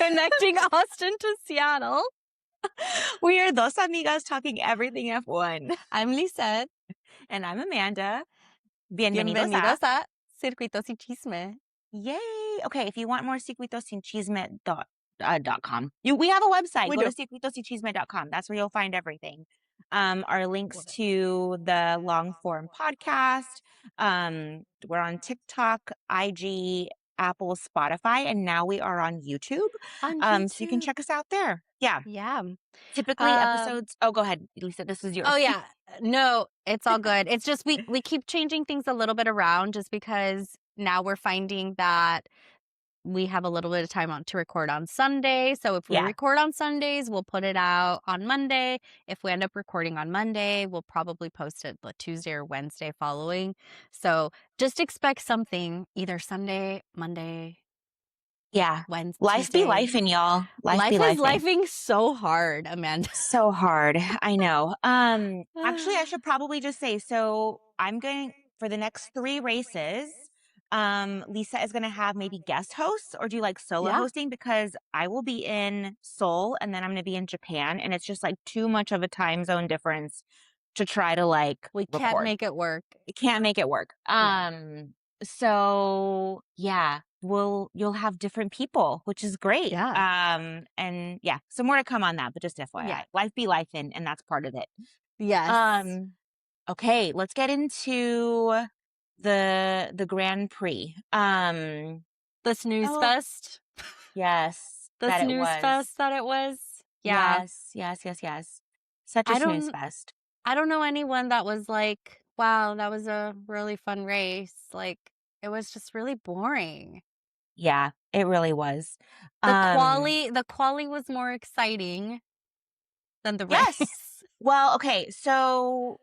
connecting Austin to Seattle. We are Dos Amigas talking everything F1. I'm Lisette. And I'm Amanda. Bienvenidos a... a Circuitos y Chisme. Yay! Okay, if you want more circuitosychisme.com. We have a website. Go to circuitosychisme.com. That's where you'll find everything. Our links to the long form podcast. We're on TikTok, IG, Apple, Spotify, and now we are on YouTube. So you can check us out there. Yeah. Yeah. Typically episodes. Oh, go ahead, Lisa. This is yours. Oh, yeah. No, it's all good. It's just we keep changing things a little bit around just because now we're finding that we have a little bit of time to record on Sunday. So if we record on Sundays, we'll put it out on Monday. If we end up recording on Monday, we'll probably post it the Tuesday or Wednesday following. So just expect something either Sunday, Monday. Yeah. Wednesday. Life be lifing, y'all. Life is lifing so hard, Amanda. So hard. I know. Actually, I should probably just say, so I'm going for the next 3 races. Lisa is going to have maybe guest hosts or do like solo hosting because I will be in Seoul and then I'm going to be in Japan. And it's just like too much of a time zone difference to try to like record. Can't make it work. Can't make it work. So yeah, you'll have different people, which is great. Yeah. And yeah, so more to come on that, but just FYI, life be life, and that's part of it. Yes. Okay, let's get into the Grand Prix. The snooze fest. Yes. The snooze fest that it was. Yeah. Yes. Such a snooze fest. I don't know anyone that was like, wow, that was a really fun race. Like, it was just really boring. Yeah, it really was. The quali was more exciting than the race. Well, okay, so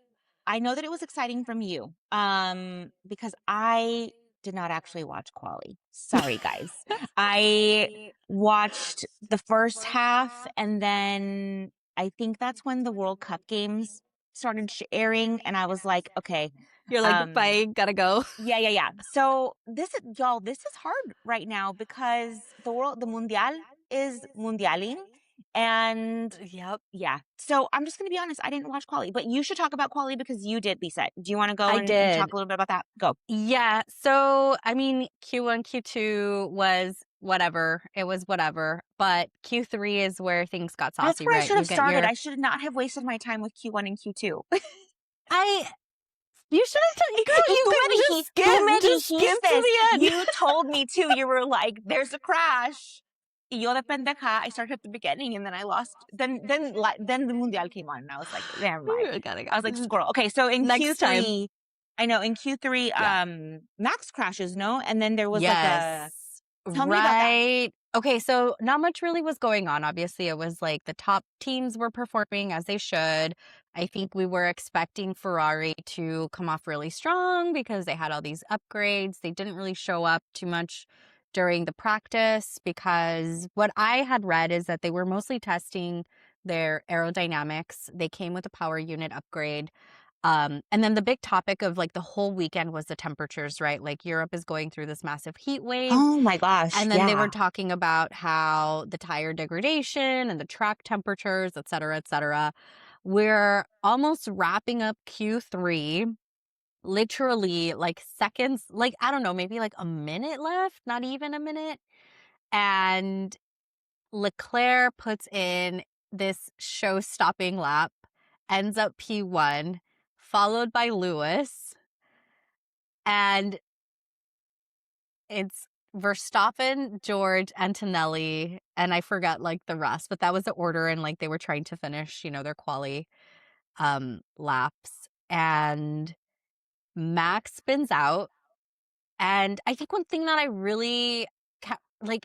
I know that it was exciting from you, because I did not actually watch quali. Sorry, guys. I watched the first half, and then I think that's when the World Cup games started airing, and I was like, okay. You're like, bye, gotta go. Yeah. So this is hard right now because the Mundial is mundialing. And yeah. So I'm just going to be honest. I didn't watch quali, but you should talk about quali because you did, Lisa. Do you want to go and talk a little bit about that? Go. Yeah. So, I mean, Q1, Q2 was whatever. It was whatever. But Q3 is where things got saucy. That's where I should have started. I should not have wasted my time with Q1 and Q2. You should have just skip to the end. You told me to. You were like, there's a crash. Y yo de pendeja, I started at the beginning and then I lost. Then the Mundial came on and I was like, never mind. I was like, squirrel. Okay, so in Q3, I know in Q3, Max crashes, no? And then there was like a... Tell me about that. Okay, so not much really was going on. Obviously, it was like the top teams were performing as they should. I think we were expecting Ferrari to come off really strong because they had all these upgrades. They didn't really show up too much during the practice because what I had read is that they were mostly testing their aerodynamics. They came with a power unit upgrade. And then the big topic of like the whole weekend was the temperatures, right? Like Europe is going through this massive heat wave. Oh my gosh. And then they were talking about how the tire degradation and the track temperatures, et cetera. We're almost wrapping up Q3. Literally like seconds, like, I don't know, maybe like a minute left, not even a minute. And Leclerc puts in this show-stopping lap, ends up P1, followed by Lewis. And it's Verstappen, George, Antonelli, and I forgot like the rest, but that was the order, and like they were trying to finish, their quali laps. And Max spins out. And I think one thing that I really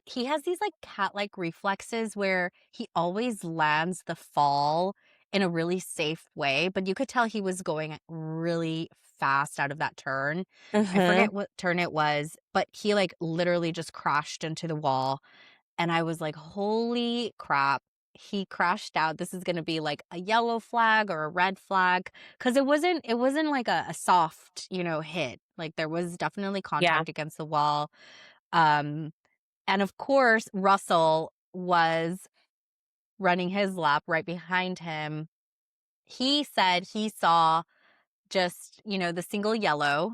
he has these like cat-like reflexes where he always lands the fall in a really safe way, but you could tell he was going really fast out of that turn. I forget what turn it was, but he like literally just crashed into the wall. And I was like, holy crap. He crashed out. This is going to be like a yellow flag or a red flag. Cause it wasn't like a soft, hit. Like there was definitely contact against the wall. And of course, Russell was running his lap right behind him, he said he saw just, the single yellow,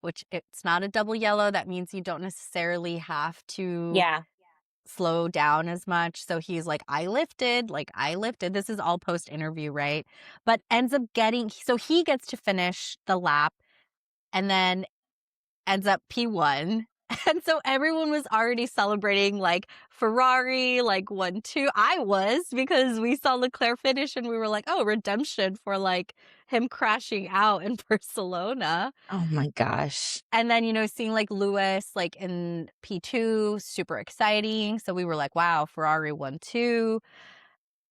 which it's not a double yellow. That means you don't necessarily have to Yeah. slow down as much. So he's like, I lifted. This is all post interview, right? But ends up so he gets to finish the lap and then ends up P1. And so everyone was already celebrating like Ferrari, like 1-2. I was, because we saw Leclerc finish and we were like, oh, redemption for like him crashing out in Barcelona. Oh my gosh. And then, seeing like Lewis like in P2, super exciting. So we were like, wow, Ferrari 1-2.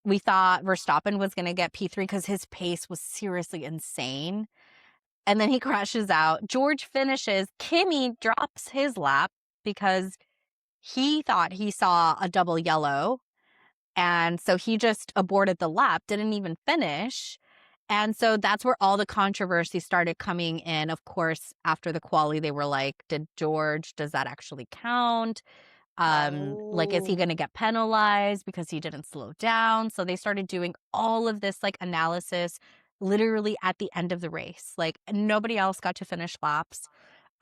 We thought Verstappen was going to get P3 because his pace was seriously insane. And then he crashes out. George finishes. Kimi drops his lap because he thought he saw a double yellow. And so he just aborted the lap, didn't even finish. And so that's where all the controversy started coming in. Of course, after the quali, they were like, does that actually count? Like, is he Oh. going to get penalized because he didn't slow down? So they started doing all of this like analysis literally at the end of the race. Like, nobody else got to finish laps.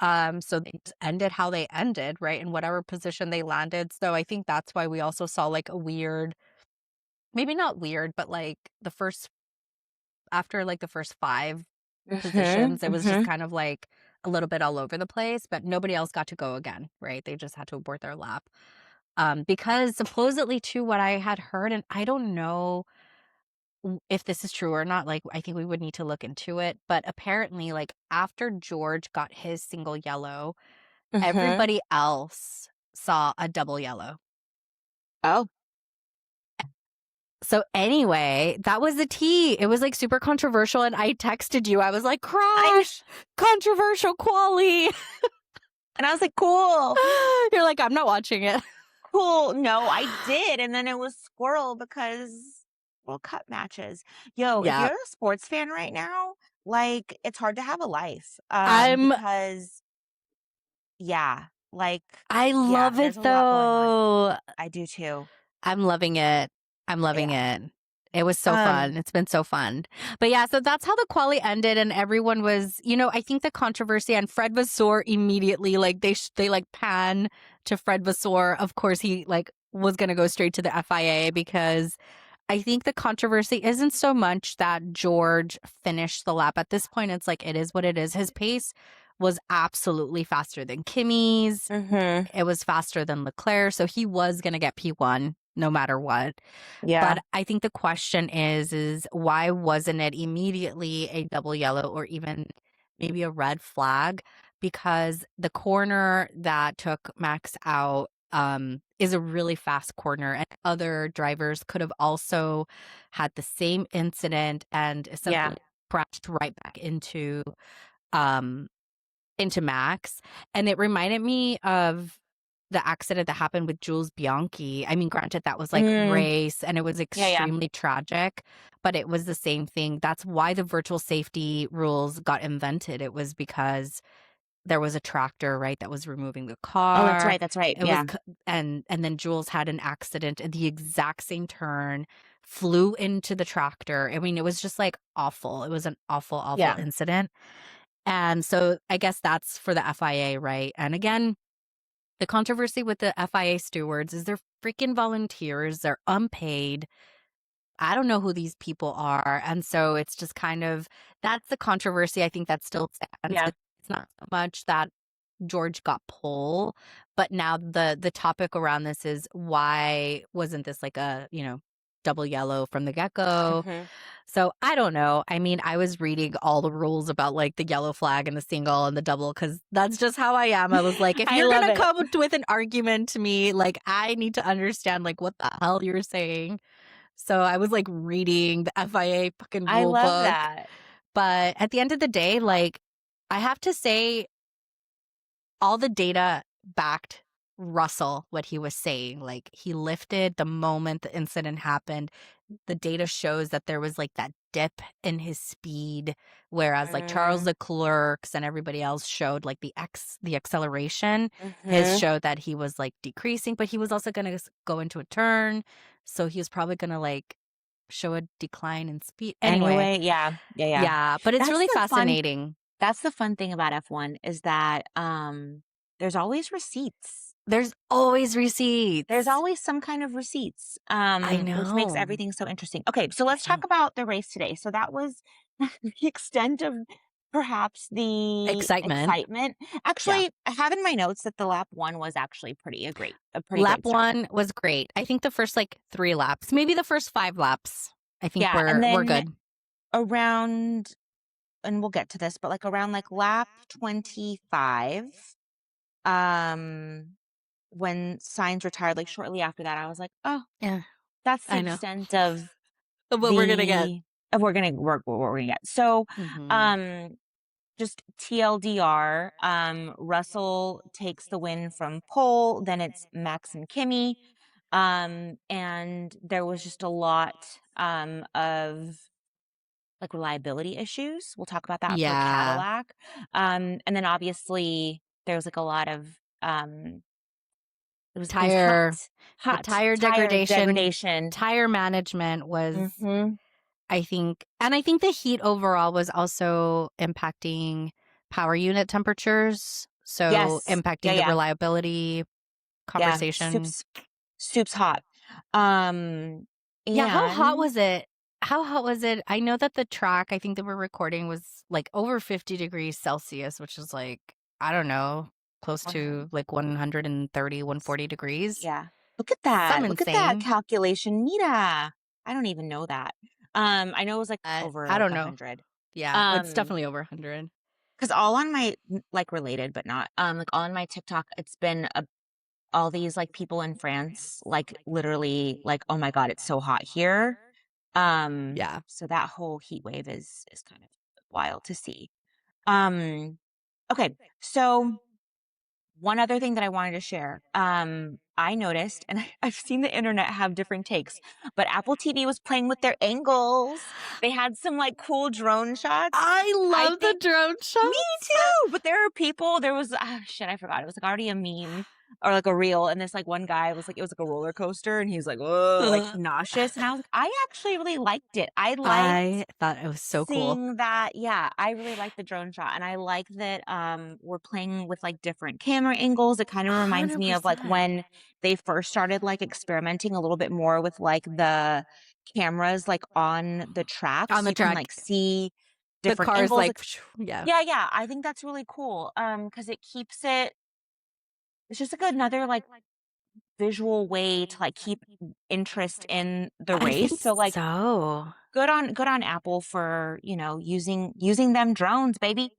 So they just ended how they ended, right? In whatever position they landed. So I think that's why we also saw like a weird, maybe not weird, but like after like the first 5 Mhm. positions, it was just Mhm. kind of like a little bit all over the place, but nobody else got to go again, right? They just had to abort their lap. Because supposedly too, what I had heard, and I don't know if this is true or not, like I think we would need to look into it, but apparently like after George got his single yellow, Mhm. everybody else saw a double yellow. Oh. So anyway, that was the tea. It was like super controversial, and I texted you. I was like, I kn crash, controversial quali. and I was like, "Cool. You're like, I'm not watching it. Cool." No, I did, and then it was squirrel because World Cup matches. Yo, if Yeah. you're a sports fan right now, like, it's hard to have a life, I'm because yeah, like, I yeah, love it there's a lot going on. though. I do too. I'm loving it. I'm loving Yeah. it. It was so Um, fun. It's been so fun. But yeah, so that's how the quali ended, and everyone was, I think the controversy, and Fred Vasseur immediately, like they like pan to Fred Vasseur. Of course, he like was going to go straight to the FIA, because I think the controversy isn't so much that George finished the lap. At this point, it's like, it is what it is. His pace was absolutely faster than Kimi's. mhm. It was faster than Leclerc. So he was going to get P1 no matter what. Yeah. But I think the question is why wasn't it immediately a double yellow or even maybe a red flag? Because the corner that took Max out is a really fast corner, and other drivers could have also had the same incident and Yeah. essentially crashed right back um, into Max. And it reminded me of the accident that happened with Jules Bianchi. I mean, granted, that was like Mm. race and it was Yeah, yeah. extremely tragic, but it was the same thing. That's why the virtual safety rules got invented. It was because there was a tractor, right, that was removing the Oh, car. that's right, It was yeah. and then Jules had an accident at the exact same turn, flew into the tractor. I mean, it was just like awful. It was an awful, awful Yeah. incident. And so I guess that's for the FIA, right? And again, the controversy with the FIA stewards is they're freaking volunteers, they're unpaid. I don't know who these people are. And so it's just kind of, that's the controversy I think that still stands. Yeah. It's not so much that George got pole, but now the topic around this is, why wasn't this like a, double yellow from the get-go? Mhm. So I don't know. I mean, I was reading all the rules about like the yellow flag and the single and the double, because that's just how I am. I was like, if I you're love gonna it. come with an argument to me, like I need to understand like what the hell you're saying. So I was like reading the FIA fucking I rule love book. that. But at the end of the day, like I have to say, all the data backed Russell, what he was saying. Like he lifted the moment the incident happened. the data shows that there was like that dip in his speed, whereas like Charles Mm, Leclerc's and everybody else showed like the acceleration. His mhm. showed that he was like decreasing, but he was also going to go into a turn, so he was probably going to like show a decline in speed. Anyway, Anyway, yeah, yeah, yeah. yeah, but it's That's really the fun fascinating. that's the fun thing about F1 is that, there's always receipts. There's always There's receipts. always some kind of receipts, I which makes know. everything so interesting. Okay, so let's I talk know. about the race today. So that was the extent of perhaps the Excitement. excitement. Yeah. Actually, I have in my notes that the lap 1 was actually a pretty Lap great start. 1 was great. I think the first, like, 3 laps, maybe the first 5 laps, I think Yeah, and were then good. around and we'll get to this, but, like, around, like, lap 25, um, when Sainz retired, like, shortly after that, I was like, "Oh, Yeah, that's the I know. extent of What we're gonna get. the of we're gonna work what we're gonna get." So, Mhm. um, just TLDR, Russell takes the win from pole, then it's Max and Kimmy, and there was just a lot, of like reliability issues. We'll talk about that for Yeah. Cadillac. And then obviously there's like a lot of um it was Tire the hot tire tire degradation, degradation. tire management was, Hmm. I think the heat overall was also impacting power unit temperatures, so Yes. Yeah, impacting the yeah. reliability Yeah. conversation. Soup's hot. Um Yeah, how hot and was it? How hot was it? I know that the track, I think that we're recording was like over 50 degrees Celsius, which is like, I don't know, close 100. to like 130, 140 degrees. Yeah. Look at Some that. Look at that insane. calculation. Mira. I don't even know that. I know it was like over I like don't know. 100. Yeah, it's Um definitely over 100. 'Cause all on my like, related, but not, like, all on my TikTok, it's been all these, like, people in France, like, literally, like, "Oh my god, it's so hot here." Yeah. So that whole heat wave is kind of wild to see. Um, okay, so one other thing that I wanted to share, I noticed, and I've seen the internet have different takes, but Apple TV was playing with their angles. They had some, like, cool drone shots. I I love the think drone me shots. too, but there are people there was shit, I forgot. It was, like, already a meme or, like, a reel, and this, like, one guy was, like it was, like, a roller coaster, and he was, like, "Oh," like, Uh, nauseous, and I was like, I actually really liked it. I liked I thought it was so cool. seeing that yeah, I really liked the drone shot, and I like that, we're playing with, like, different camera angles. It kinda reminds me of, like, 100%. when they first started, like, experimenting a little bit more with, like, the cameras, like, on the track, On so the you can, track, like, see the different car's angles, like, like yeah. yeah, yeah, I think that's really cool, because it keeps it's just, like, another, like, visual way to, like, keep interest in the I race, think so, like, so. good on Apple for, using them drones, baby.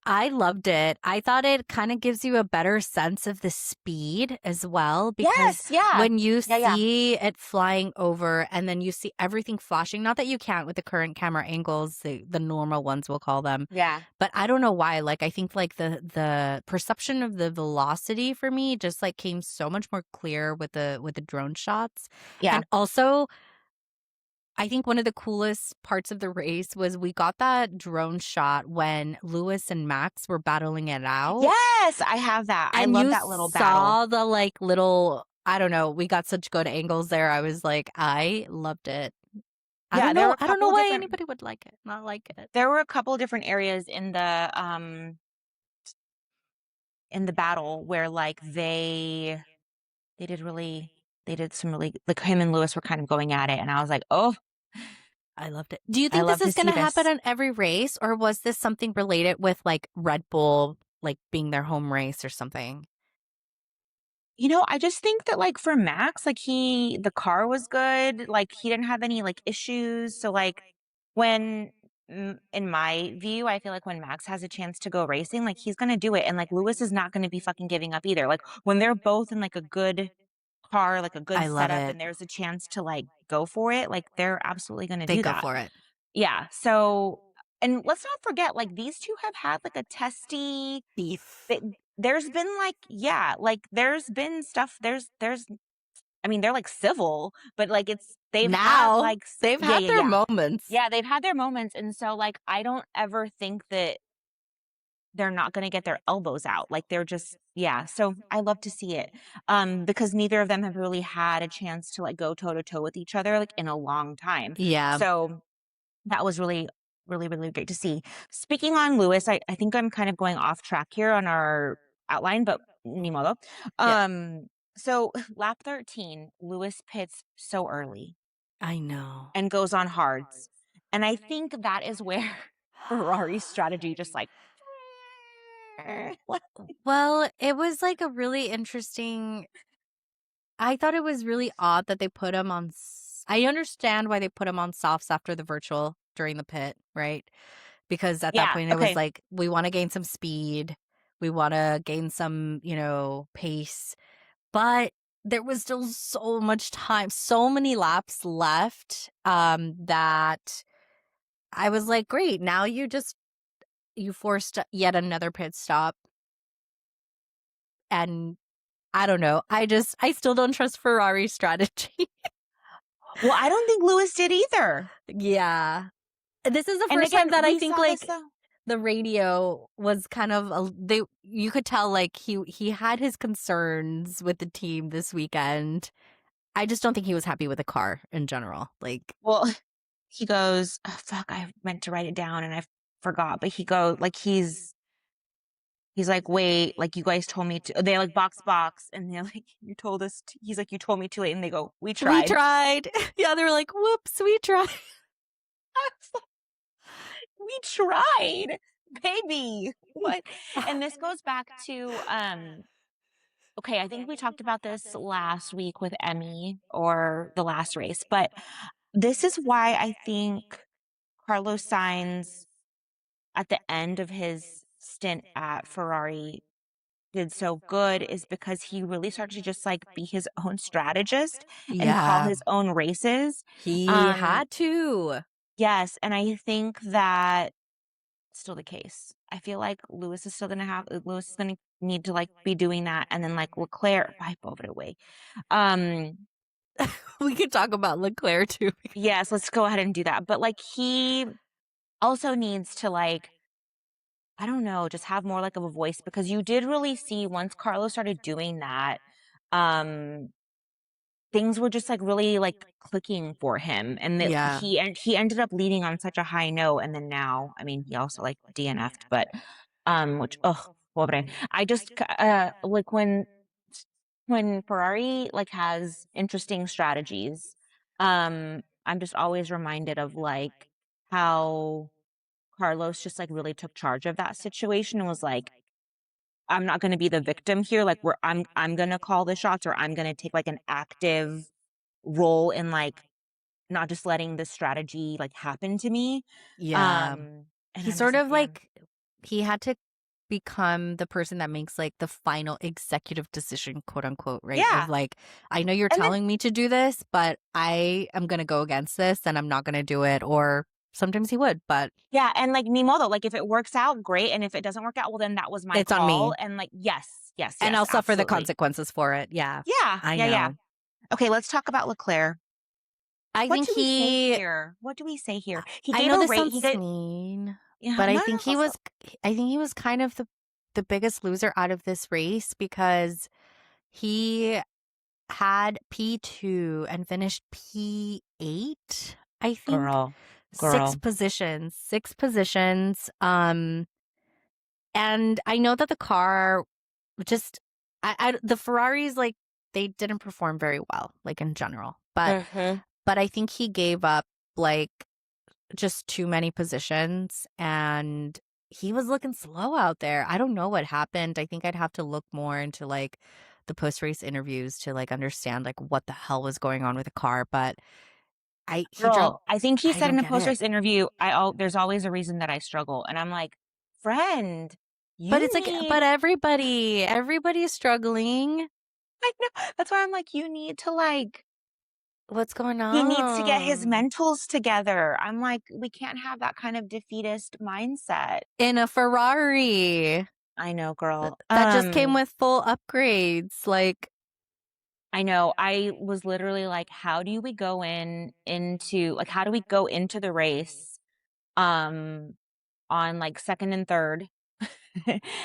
I loved it. I thought it kind of gives you a better sense of the speed as well, because Yes, yeah. when you Yeah, yeah. see it flying over and then you see everything flashing, not that you can't with the current camera angles, the normal ones we'll call them, Yeah. but I don't know why. Like I think like the perception of the velocity for me just like came so much more clear with the drone shots. Yeah. And also I think one of the coolest parts of the race was we got that drone shot when Lewis and Max were battling it out, Yes, I have that. I and love you that little battle. saw the, like, little I don't know, we got such good angles there, I was like, I loved it. Yeah, there were a I don't couple know of why different anybody would like it, not like it. there were a couple of different areas in the battle where, like, they did really they did some really like, him and Lewis were kind of going at it, and I was like, "Oh, I loved it. Do you I think this love to is see gonna happen this." on every race, or was this something related with, like, Red Bull, like, being their home race or something? I just think that, like, for Max, like, the car was good, like, he didn't have any, like, issues, so, like, when in my view, I feel like when Max has a chance to go racing, like, he's gonna do it, and, like, Lewis is not gonna be fucking giving up either, like, when they're both in, like, a good car, like, a good I love setup, it. and there's a chance to, like, go for it, like, they're absolutely gonna They do go that. for it. Yeah, so and let's not forget, like, these 2 have had, like, a testy Beef. th there's been, like yeah, like, there's been stuff there's I mean, they're like civil, but like they've had Now, like they've yeah, had yeah, their yeah. moments. Yeah, they've had their moments, and so, like, I don't ever think that they're not gonna get their elbows out, like, they're just yeah, so I love to see it, because neither of them have really had a chance to, like, go toe to toe with each other, like, in a long time, Yeah, so that was really, really, really great to see. Speaking on Lewis, I think I'm kind of going off track here on our outline, but ni modo. yeah. So lap 13, Lewis pits so early I know. and goes on hards. And I think that is where Ferrari's strategy just like what? Well, it was like a really interesting I thought it was really odd that they put him on I understand why they put him on softs after the virtual during the pit, right? Because at that Yeah, point it was okay. like we want to gain some speed, we want to gain some, pace, but there was still so much time, so many laps left that I was like, great, now you forced yet another pit stop and I don't know. I still don't trust Ferrari's strategy. Well, I don't think Lewis did either. Yeah. This is the And first time again, that I we think saw this like though. the radio was kind of you could tell like he had his concerns with the team this weekend. I just don't think he was happy with the car in general. Like Well, he goes, oh, fuck, I meant to write it down and I forgot. But he goes, like, he's like, wait, like, you guys told me to, they're like, box. And they're like, you told us, he's like, you told me too late. And they go, we we tried. tried. Yeah, they were like, "Whoops, we tried." I was like, we tried, baby. What? And this goes back to, okay, I think we talked about this last week with Emmy or the last race, but this is why I think Carlos Sainz at the end of his stint at Ferrari did so good is because he really started to just like be his own strategist and call Yeah, his own races. he Um, had to. yes, and I think that still the case. I feel like Lewis is gonna need to like be doing that, and then like Leclerc, I over it away. Um, We could talk about Leclerc too. yes, let's go ahead and do that. But like he also needs to like I don't know, just have more like of a voice because you did really see once Carlos started doing that, um, things were just like really like clicking for him, and that Yeah. he ended up leading on such a high note, and then now, I mean, he also like DNF'd, but which oh, pobre. I just like when Ferrari like has interesting strategies, I'm just always reminded of like how Carlos just like really took charge of that situation and was like, I'm not going to be the victim here. Like I'm going to call the shots or I'm going to take like an active role in like not just letting the strategy like happen to me. Yeah. And He I'm just sort like, of man, like he had to become the person that makes like the final executive decision, quote unquote, right? Of yeah. like, I know you're And then telling me to do this, but I am going to go against this and I'm not going to do it. Or sometimes he would, but yeah, and like ni modo, like if it works out, great. And if it doesn't work out, well, then that was my it's on call. me And like, yes, yes, and yes, I'll suffer the absolutely. consequences for it. Yeah, Yeah, I yeah, yeah. know. Okay, let's talk about Leclerc. I What think do we say he, here? What do we say here? He I gave know a this rate. He sounds gave mean, yeah, but no, no, go for it. I think he was kind of the biggest loser out of this race because he had P2 and finished P8, I think. Girl, girl. Six positions. And I know that the car just, the Ferraris, like, they didn't perform very well, like in general. Mhm. But I think he gave up like just too many positions and he was looking slow out there. I don't know what happened. I think I'd have to look more into like the post-race interviews to like understand like what the hell was going on with the car, but he drove Girl, I think he I said don't in a get it. post-race interview, there's always a reason that I struggle. And I'm like, friend, But you it's like need but everybody is struggling. I know. That's why I'm like, you need to like What's going he needs to get his on? mentals together. I'm like, we can't have that kind of defeatist mindset. In a Ferrari I know, girl. that just came with full upgrades. Like I know. I was literally like, how do we go into like how do we go into the race um on like second and third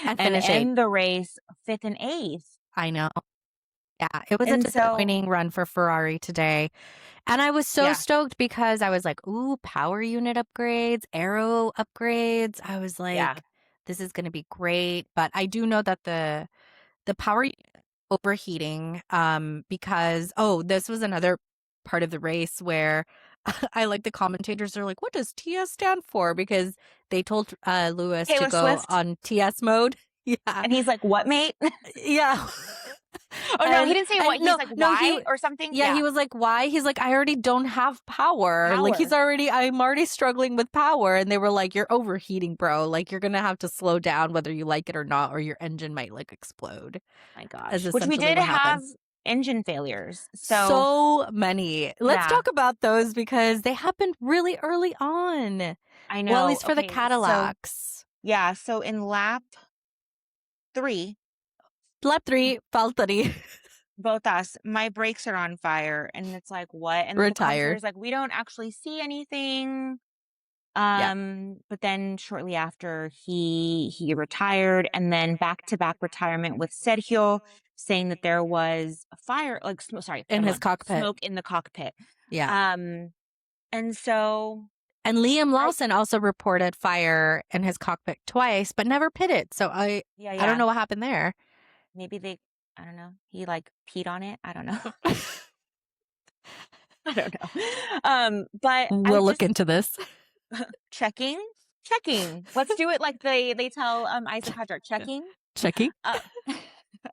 And and finish 8th. end the race fifth and eighth? I know. Yeah, it was a And so disappointing run for Ferrari today. And I was so yeah, stoked because I was like, "Ooh, power unit upgrades, aero upgrades." I was yeah. like, "This is gonna be great." But I do know that the power unit overheating, because this was another part of the race where I like the commentators are like, "What does TS stand for?" Because they told, Lewis to Taylor go Swift. on TS mode. Yeah. And he's like, "What, mate?" Yeah. Oh, no, he And didn't say and what. He's no, like, no, "Why?" or something. yeah, he Yeah, was like, "Why?" He's like, "I already don't have power." Like power. I'm already struggling with power. And they were like, "You're overheating, bro. Like you're gonna have to slow down whether you like it or not, or your engine might like explode." My Is gosh. Which we essentially did what have happened. engine failures. So, So many. Let's yeah, talk about those because they happened really early on. I Well, at know. least for the Okay, so Cadillacs. yeah, so in lap 3, Lap 3, Valtteri both us, my brakes are on fire, and it's like, "What?" And then the retired. commentator's like, "We don't actually see anything." Yeah, But then shortly after he retired, and then back-to-back retirement with Sergio, saying that there was a fire, like, sorry, in his perdón, cockpit. smoke in the cockpit. Yeah. Um, and so And Liam I Lawson also reported fire in his cockpit twice, but never pitted. So yeah, I don't yeah, know what happened there. maybe I don't know, he, like, peed on it? I don't know. I don't know. But I We'll look just into this. checking, checking. Let's do it like they tell, Isaac Hadjar, Yeah. checking. Checking. Uh,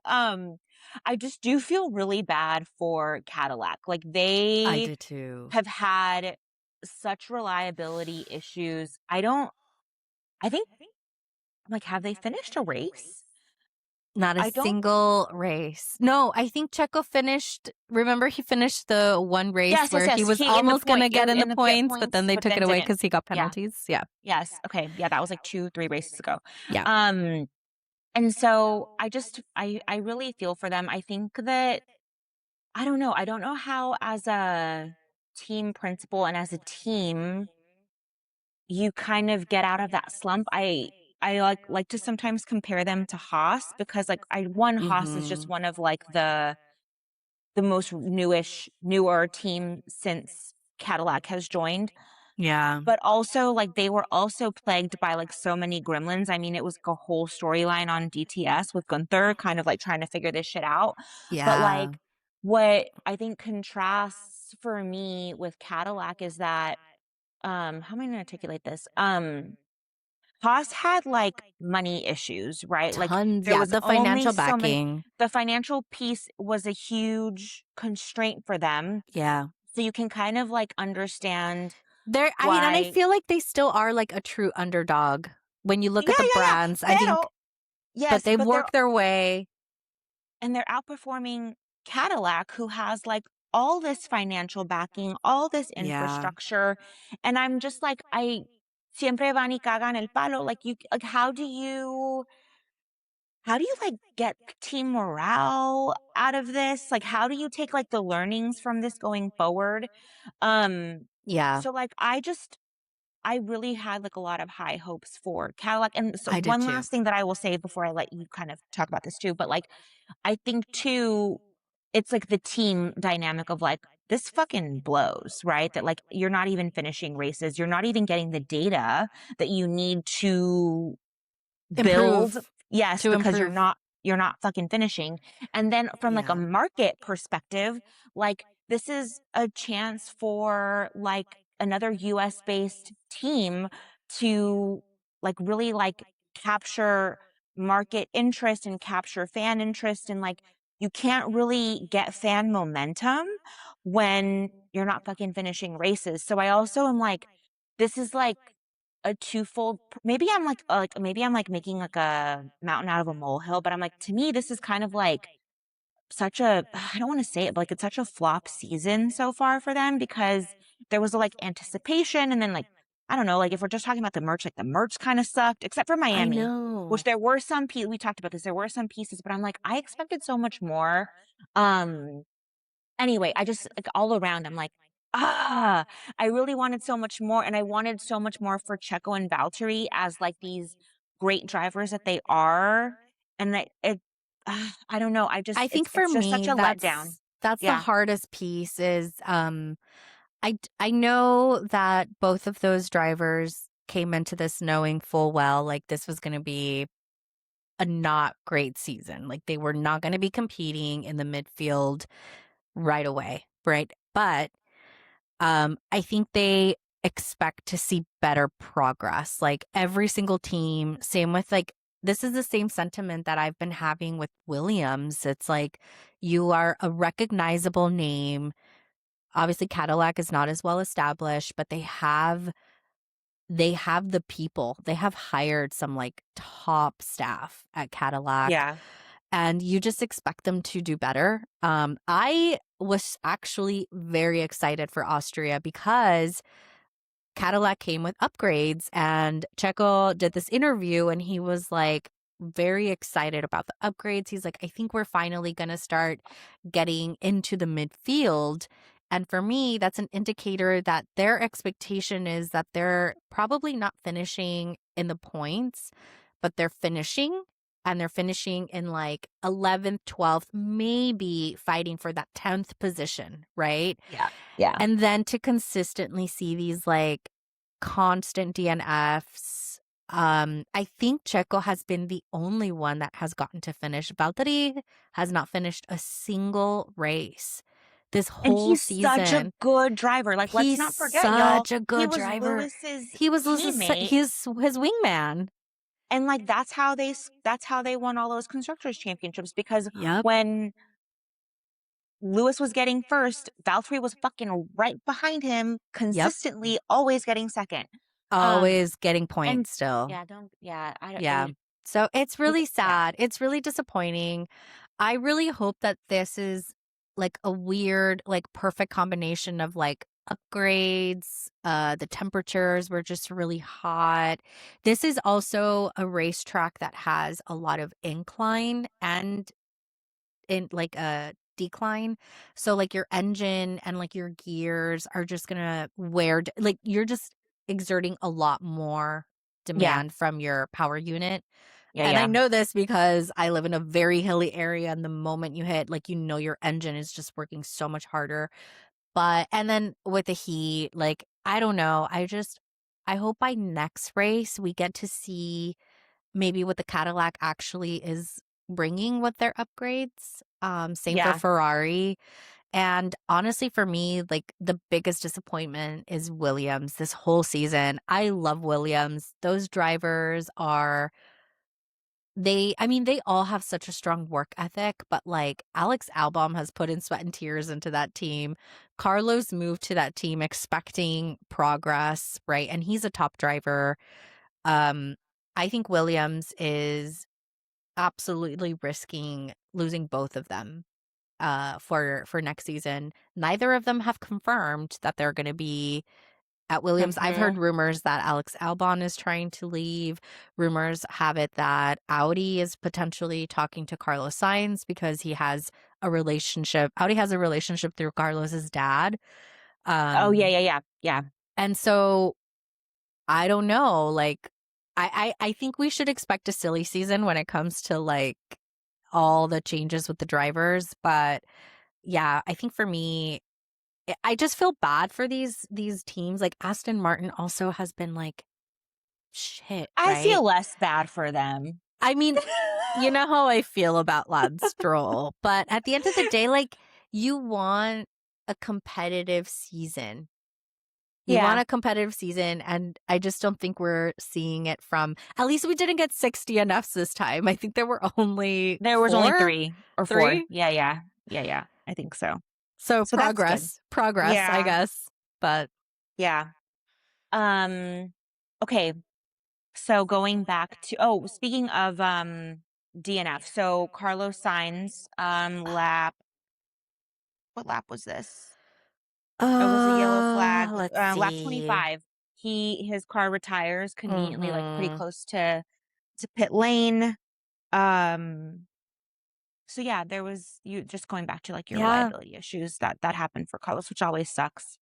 um, I just do feel really bad for Cadillac. Like, I they did too. have had such reliability issues. I think, like, have they finished a race? Not a I don't single race. No, I think Checo finished. Remember, he finished the one race Yes, yes, where he yes. was He in the almost going point to get in the in the get points, but then points, they but took then it away didn't. because he got Yeah. penalties. Yeah. Yes. Okay. Yeah, that was like 2, 3 races ago. Yeah. Um, and so I really feel for them. I think that I don't know. I don't know how as a team principal and as a team you kind of get out of that slump. I like to sometimes compare them to Haas because like I one Haas is just Hmm. one of like the most newer team since Cadillac has joined. Yeah. But also, like, they were also plagued by, like, so many gremlins. I mean, it was like a whole storyline on DTS with Gunther kind of, like, trying to figure this shit out. But, Yeah. like, what I think contrasts for me with Cadillac is that, how am I gonna articulate this? Haas had, like, money issues, right? Like, Tons. there Yeah. was The only financial so many backing. the financial piece was a huge constraint for them. Yeah. So you can kind of, like, understand I mean, and I why. feel like they still are like a true underdog when you look Yeah, at the yeah, yeah. brands. I think, Pero but yes, they've but worked their way. they're outperforming Cadillac, who has like all this financial backing, all this Yeah. infrastructure, and I'm just like, I siempre van y cagan el palo. Like you, like how do you like get team morale out of this? Like how do you take like the learnings from this going forward? Um, Yeah. so like I really had like a lot of high hopes for Cadillac. And so I did one too. last thing that I will say before I let you kind of talk about this too, but like I think too, it's like the team dynamic of like this fucking blows, right? That like you're not even finishing races, you're not even getting the data that you need to build. Improve. Yes, To because you're improve. not fucking finishing. And then from like a Yeah. market perspective, like this is a chance for like another US based team to like really like capture market interest and capture fan interest and like you can't really get fan momentum when you're not fucking finishing races. So I also am like this is like a twofold maybe I'm like maybe I'm like making like a mountain out of a molehill, but I'm like, to me, this is kind of like such a I don't want to say it, but like it's such a flop season so far for them because there was like anticipation and then like I don't know, like if we're just talking about the merch, like the merch kind of sucked, except for I Miami, which know. there were some we talked about this, there were some pieces, but I'm like, I expected so much more. Um Anyway, I just like all around, I'm like, ah, I really wanted so much more, and I wanted so much more for Checo and Valtteri as like these great drivers that they are, and that I don't know, I just I think for it's just such me, a letdown. that's the Yeah, hardest piece is, I know that both of those drivers came into this knowing full well, like, this was gonna be a not great season, like, they were not gonna be competing in the midfield right away, right? But I think they expect to see better progress. Like every single team, same with like, this is the same sentiment that I've been having with Williams. It's like you are a recognizable name. Obviously, Cadillac is not as well established, but they have the people. They have hired some like top staff at Cadillac yeah. and you just expect them to do better. I was actually very excited for Austria because Cadillac came with upgrades and Checo did this interview and he was like very excited about the upgrades. He's like, I think we're finally going to start getting into the midfield. And for me, that's an indicator that their expectation is that they're probably not finishing in the points, but they're finishing and they're finishing in like 11th, 12th, maybe fighting for that 10th position, right? Yeah. Yeah. And then to consistently see these like constant DNFs. I think Checo has been the only one that has gotten to finish. Valtteri has not finished a single race this And whole he's such a season. good driver. Like, let's He's not forget, y'all, such a he good was driver. Lewis's He was teammate, his wingman. and like that's how they won all those constructors championships because Yep. when Lewis was getting first, Valtteri was fucking right behind him, Yep. consistently always getting second. Um, Always getting and points still. yeah, don't yeah, I don't Yeah. So it's you really yeah. sad. It's really disappointing. I really hope that this is like a weird, like perfect combination of like upgrades. The temperatures were just really hot. This is also a racetrack that has a lot of incline and in like a decline. So like your engine and like your gears are just gonna like you're just exerting a lot more Yeah. demand from your power unit. Yeah, And I yeah. know this because I live in a very hilly area and the moment you hit, like, you know, your engine is just working so much harder. But and then with the heat, like, I don't know. I hope by next race we get to see maybe what the Cadillac actually is bringing with their upgrades. Same for Yeah. Ferrari. And honestly, for me, like the biggest disappointment is Williams this whole season. I love Williams. Those drivers are I mean, they all have such a strong work ethic, but like Alex Albon has put in sweat and tears into that team. Carlos moved to that team expecting progress, right? And he's a top driver. Um, I think Williams is absolutely risking losing both of them for next season. Neither of them have confirmed that they're going to be at Williams. I've heard Mhm. rumors that Alex Albon is trying to leave. Rumors have it that Audi is potentially talking to Carlos Sainz because Audi has a relationship through Carlos's dad. Oh, yeah, Um, yeah, yeah. Yeah. and so I don't know. Like, I think we should expect a silly season when it comes to like all the changes with the drivers. But yeah, I think for me, I just feel bad for these teams. Like Aston Martin also has been like shit, I right? feel less bad for them. I mean, you know how I feel about Lance Stroll, but at the end of the day, like you want a competitive season. You want Yeah. a competitive season, and I just don't think we're seeing it from. At least we didn't get 60 DNFs this time. I think there were only There was only four, 3 or 4. three. Yeah, yeah. Yeah, yeah. I think so. So So that's good. progress, I Yeah. guess. But Yeah. Um, okay. So going back to speaking of DNF. So Carlos Sainz what lap was this? It was a yellow flag. let's Lap see. 25. His car retires conveniently like pretty Mm-hmm. close to pit lane. Um So yeah, there was you just going back to like your Yeah. reliability issues that happened for Carlos, which always sucks.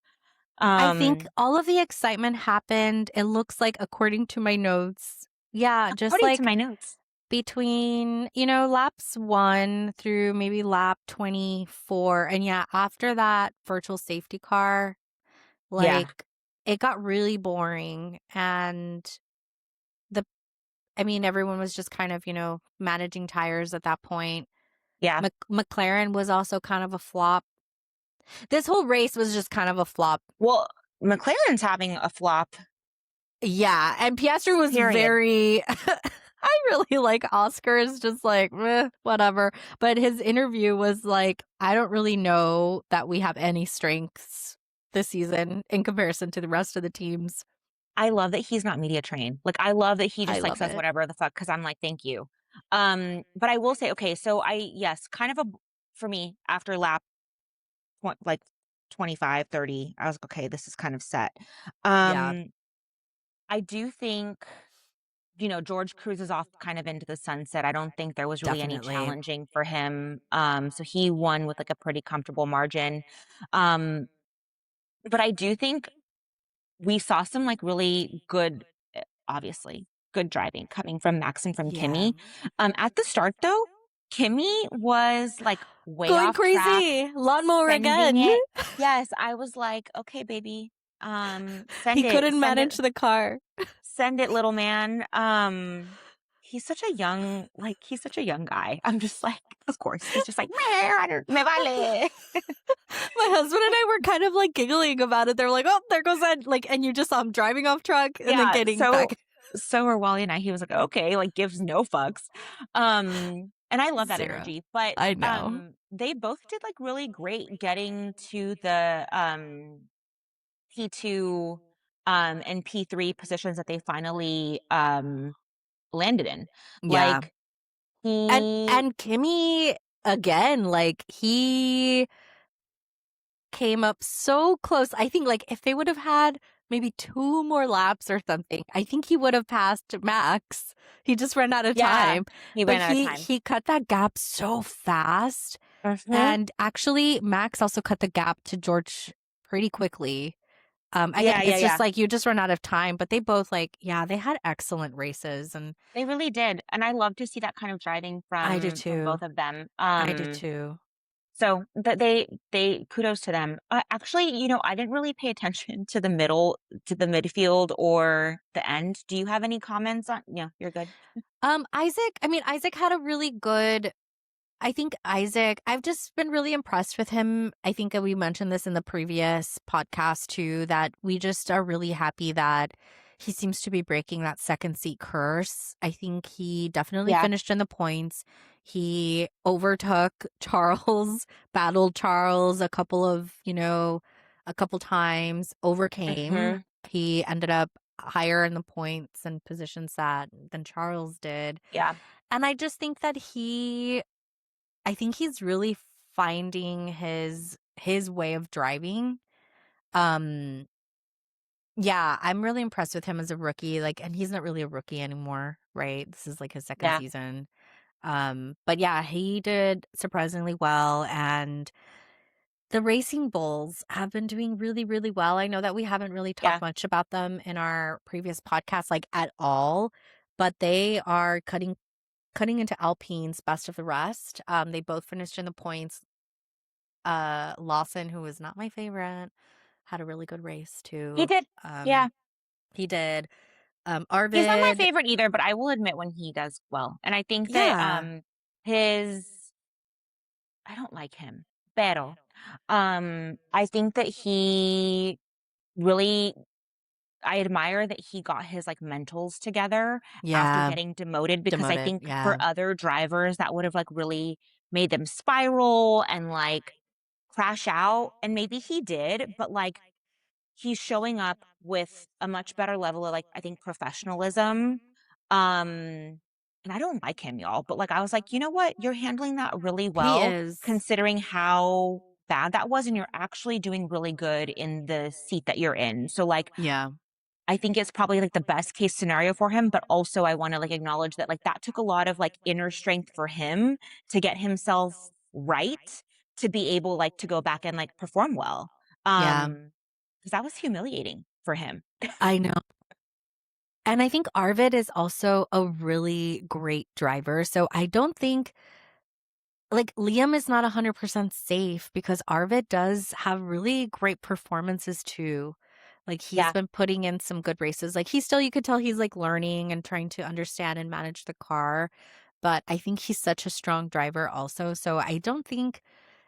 I think Um, all of the excitement happened, it looks like, according to my notes, yeah, just according to like my notes. between, laps 1 through maybe lap 24. And yeah, after that virtual safety car, Yeah, like, it got really boring. And the I mean, everyone was just kind of, managing tires at that point. yeah. McLaren was also kind of a flop. This whole race was just kind of a flop. Well, McLaren's having a flop. Yeah, and Piastri was Period. very I really like Oscar is just like, "Meh, whatever." But his interview was like, "I don't really know that we have any strengths this season in comparison to the rest of the teams." I love that he's not media trained. Like, I love that he I just like love says it. whatever the fuck because I'm like, thank you. But I will say, okay, so yes, kind of for me after lap like 25, 30, I was like, okay, this is kind of set. Yeah, Um, I do think, George cruises off kind of into the sunset. I don't think there was really any definitely. challenging for him. So he won with like a pretty comfortable margin. Um, but I do think we saw some like really good, obviously good driving coming from Max and from Yeah. Kimmy. At the start though, Kimmy was like way Going off track, crazy. Lawnmower sending again. it. Yes, I was like, okay, baby, He couldn't manage the car. send it, little man. He's such a young guy. I'm just like, of course, he's just like, "Meh, I don't, me vale." My husband and I were kind of like giggling about it. They're like, "Oh, there goes that!" Like, and you just saw him driving off track and then Yeah, getting back. so were Wally and I. He was like, "Okay," like gives no fucks. And I love that Zero. energy. But I know. they both did like really great getting to the P2 and P3 positions that they finally landed in. Yeah. Like And he and Kimmy again, like he came up so close. I think like if they would have had maybe 2 more laps or something, I think he would have passed Max. He just ran out of Yeah, time. he But ran out of he time. he cut that gap so fast. Mhm. And actually Max also cut the gap to George pretty quickly. Again, Yeah, yeah, it's just yeah. like you just run out of time, but they both like, yeah, they had excellent races and They really did, and I love to see that kind of driving I do from too. both of them. I do too. So that they kudos to them. Actually, I didn't really pay attention to the midfield or the end. Do you have any comments on? Yeah, you're good. Isaac had a really good I think Isaac, I've just been really impressed with him. I think that we mentioned this in the previous podcast too, that we just are really happy that he seems to be breaking that second seat curse. I think he definitely Yeah. finished in the points. He overtook Charles, battled Charles a couple times, overcame. Hmm. He ended up higher in the points and position sat than Charles did. Yeah. And I just think that I think he's really finding his way of driving. Um, yeah, I'm really impressed with him as a rookie. Like, and he's not really a rookie anymore, right? This is like his second Yeah. season. But yeah, he did surprisingly well, and the Racing Bulls have been doing really, really well. I know that we haven't really talked Yeah. much about them in our previous podcast, like at all, but they are cutting into Alpine's best of the rest. They both finished in the points. Lawson, who was not my favorite, had a really good race He too. did. Yeah. Um, he did. He's not my Arvid, favorite either, but I will admit when he does well. And I think that yeah, his I don't like him. Pero I think that he really I admire that he got his like mentals together after yeah, getting demoted because I demoted, think for yeah. other drivers that would have like really made them spiral and like crash out. And maybe he did, but like he's showing up with a much better level of like I think professionalism. And I don't like him, y'all, but like I was like, you know what? You're handling that really He well is, considering how bad that was and you're actually doing really good in the seat that you're in. So like yeah. I think it's probably like the best case scenario for him, but also I want to like acknowledge that like that took a lot of like inner strength for him to get himself right to be able like to go back and like perform well. Yeah, Because that was humiliating for him. I know. And I think Arvid is also a really great driver. So I don't think like Liam is not 100% safe because Arvid does have really great performances too. Like he's Yeah. been putting in some good races. Like he's still, you could tell he's like learning and trying to understand and manage the car. But I think he's such a strong driver also. So I don't think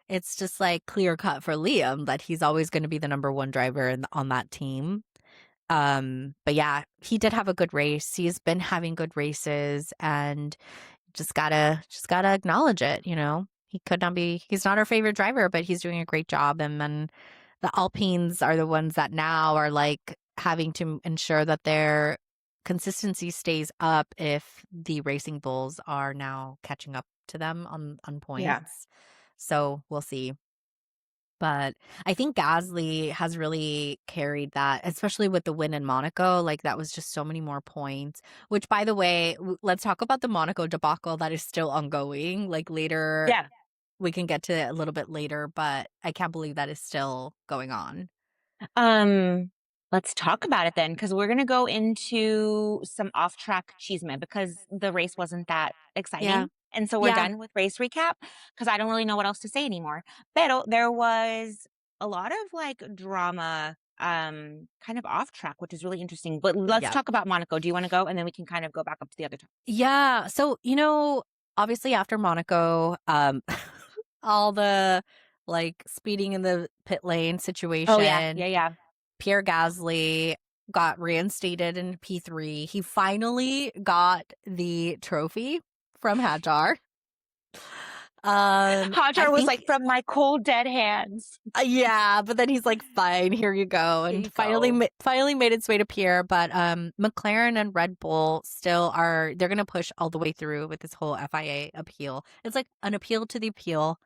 it's just like clear cut for Liam that he's always going to be the number one driver on that team. But yeah, he did have a good race. He's been having good races and just gotta acknowledge it, you know. He could not be he's not our favorite driver, but he's doing a great job. And then the Alpines are the ones that now are like having to ensure that their consistency stays up if the Racing Bulls are now catching up to them on Yeah. points. So we'll see. But I think Gasly has really carried that, especially with the win in Monaco. Like that was just so many more points. Which, by the way, let's talk about the Monaco debacle that is still ongoing. Like later, Yeah. we can get to it a little bit later, but I can't believe that is still going on. Um, let's talk about it then, because we're gonna go into some off-track cheeseman because the race wasn't that Yeah, exciting. And so we're yeah, done with race recap because I don't really know what else to say anymore. But there was a lot of like drama, kind of off track, which is really interesting. But let's yeah, talk about Monaco. Do you want to go? And then we can kind of go back up to the other topic. yeah. So obviously after Monaco, all the like speeding in the pit lane Oh yeah, yeah, situation. yeah. Pierre Gasly got reinstated in P3. He finally got the trophy from Hadjar. I Hajar was like think from my cold dead hands. yeah, but then he's like, "Fine, here you go," Here and you go. finally made its way to Pierre. But McLaren and Red Bull still are. They're gonna push all the way through with this whole FIA appeal. It's like an appeal to the appeal.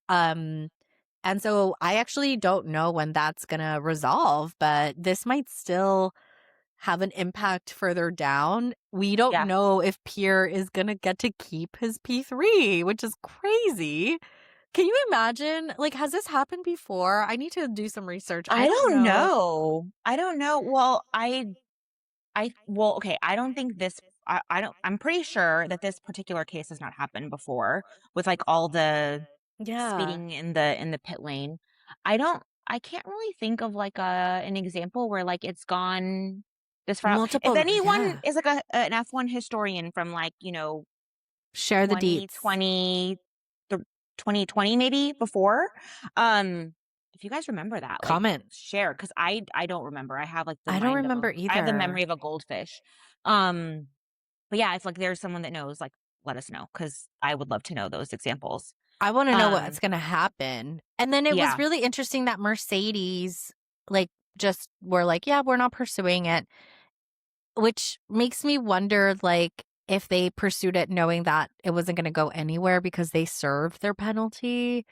Um, and so I actually don't know when that's gonna resolve, but this might still have an impact further down. We don't Yeah. know if Pierre is going to get to keep his P3, which is crazy. Can you imagine? Like, has this happened before? I need to do some research. I I don't don't know. know. I don't know. Well, well, okay, I don't think this I don't I'm pretty sure that this particular case has not happened before with like all the Yeah. speeding in the pit lane. I can't really think of like an example where like it's gone this far out. If Multiple. anyone Yeah. is like an F1 historian from like, 2020 Share the deets. the 2020 maybe before. Um, if you guys remember that, like Comment. share because I don't remember. I have like the I don't mind of a remember I have the either. memory of a goldfish. Um, but yeah, if like there's someone that knows, like let us know because I would love to know those examples. I want to know what's Um, going to happen. And then it was yeah, really interesting that Mercedes, like, just were like, yeah, we're not pursuing it. Which makes me wonder, like, if they pursued it knowing that it wasn't gonna go anywhere because they served their penalty.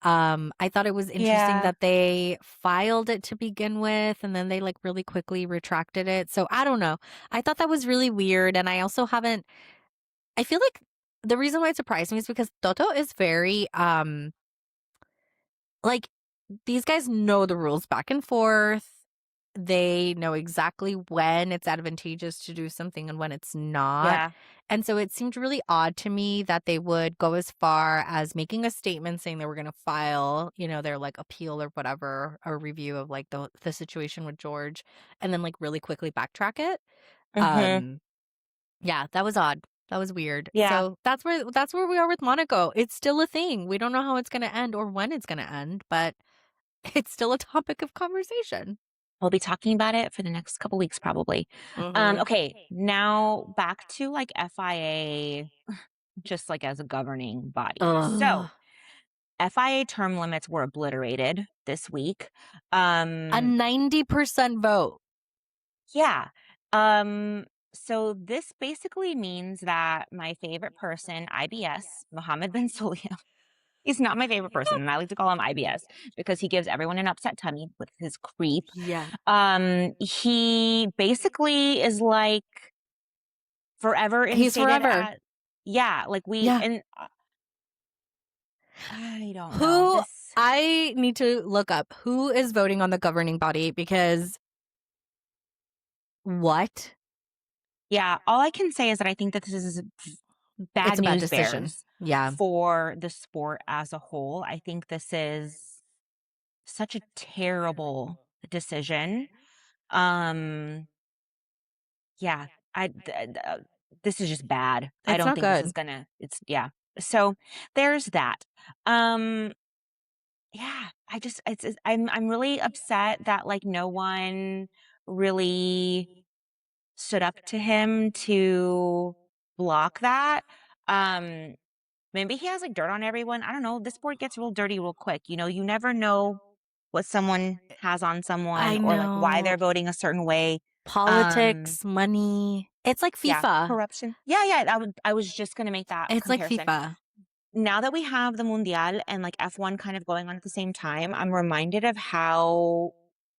I thought it was interesting yeah. that they filed it to begin with, and then they, like, really quickly retracted it, so I don't know. I thought that was really weird, and I also haven't I feel like the reason why it surprised me is because Toto is very, like, these guys know the rules back and forth. They know exactly when it's advantageous to do something and when it's not. Yeah. And so it seemed really odd to me that they would go as far as making a statement saying they were going to file, their like appeal or whatever, a review of like the situation with George, and then like really quickly backtrack it. Mhm. Um, yeah, that was odd. That was weird. Yeah. So that's where we are with Monaco. It's still a thing. We don't know how it's going to end or when it's going to end, but it's still a topic of conversation. We'll be talking about it for the next couple weeks probably. Mhm. Okay, now back to like FIA just like as a governing body. So, Ugh. FIA term limits were obliterated this week. A Um, 90% vote. yeah. Um, so this basically means that my favorite person, IBS, Mohammed bin Sulayem, He's not my favorite person, and I like to call him IBS because he gives everyone an upset tummy with his creep. Yeah. He basically is like forever He's instated forever. at yeah, like we Yeah. and I don't know. Who This I need to look up who is voting on the governing body because what? yeah, all I can say is that I think that this is It's bad a bad news decision. bears Yeah. for the sport as a whole. I think this is such a terrible decision. Um, yeah, this is just bad. I It's don't not think this is good. gonna. It's yeah. So there's that. Um, yeah, I'm really upset that like no one really stood up to him to block that. Um, Maybe he has, like, dirt on everyone. I don't know. This sport gets real dirty real quick. You never know what someone has on someone I or, like, why know. they're voting a certain way. Um, Politics, money. It's like yeah, FIFA. corruption. Yeah, yeah, I was just gonna make that It's like comparison. FIFA. Now that we have the Mundial and, like, F1 kind of going on at the same time, I'm reminded of how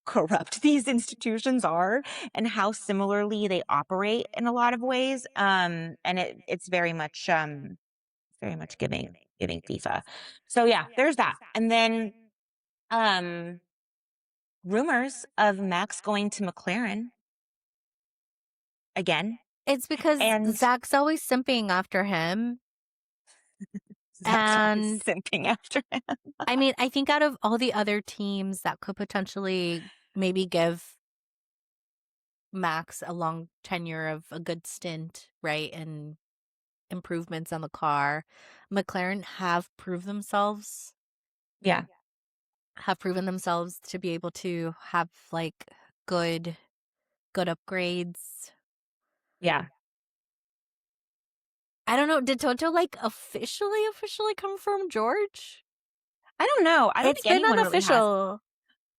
corrupt these institutions are and how similarly they operate in a lot of ways. And it's very much giving FIFA. So yeah, there's that. And then um rumors of Max going to McLaren again. It's because And Zach's always simping after him. Zach's always And simping after him. I mean, I think out of all the other teams that could potentially maybe give Max a long tenure of a good stint, right? And improvements on the car, McLaren Yeah, have proven themselves to be able to have like good good upgrades. yeah. I don't know. Did Toto like officially confirm George? I don't know. I don't It's think been anyone really has. unofficial.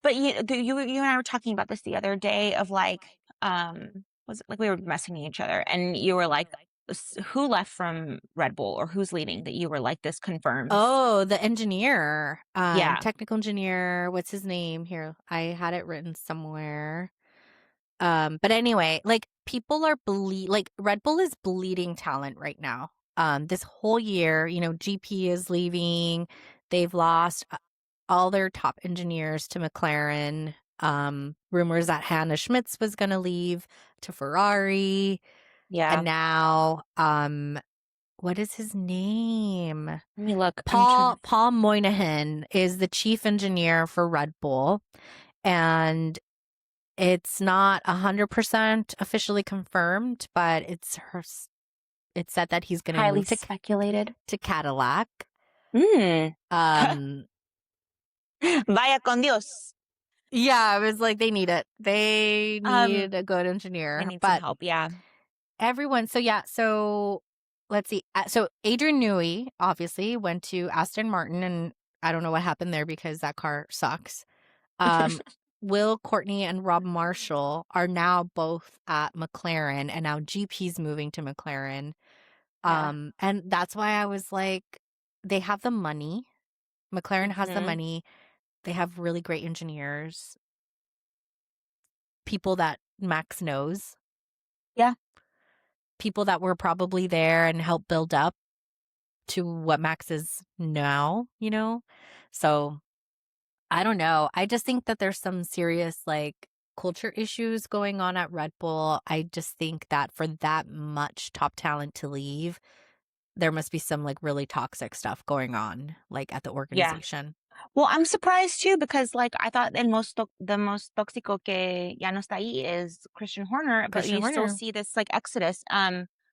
But you and I were talking about this the other day of like was it like we were messaging each other and you were like who left from Red Bull or who's leaving that you were like this confirms. Oh, the engineer, Yeah. technical engineer. What's his name here? I had it written somewhere. But anyway, like people are like Red Bull is bleeding talent right now. This whole year, GP is leaving. They've lost all their top engineers to McLaren. Rumors that Hannah Schmitz was going to leave to Ferrari, and Yeah. now, what is his name? Let me look. I'm trying to Paul Moynihan is the chief engineer for Red Bull, and it's not 100% officially confirmed, but it's said that he's going to highly move speculated. to Cadillac. Mm. Um, Vaya con Dios. yeah, I was like, they need it. They need a good They engineer, need some but help. Yeah. everyone. So yeah, so let's see. So Adrian Newey obviously went to Aston Martin, and I don't know what happened there because that car sucks. Um, Will Courtney and Rob Marshall are now both at McLaren, and now GP's moving to McLaren. Yeah. And that's why I was like, they have the money. McLaren has the Hmm. money. They have really great engineers, people that Max knows, Yeah. people that were probably there and helped build up to what Max is now. So I don't know. I just think that there's some serious like culture issues going on at Red Bull. I just think that for that much top talent to leave, there must be some like really toxic stuff going on like at the Yeah. organization. Well, I'm surprised too because like I thought the most tóxico que ya no está ahí is Christian Horner, but Christian you still Horner. see this like exodus.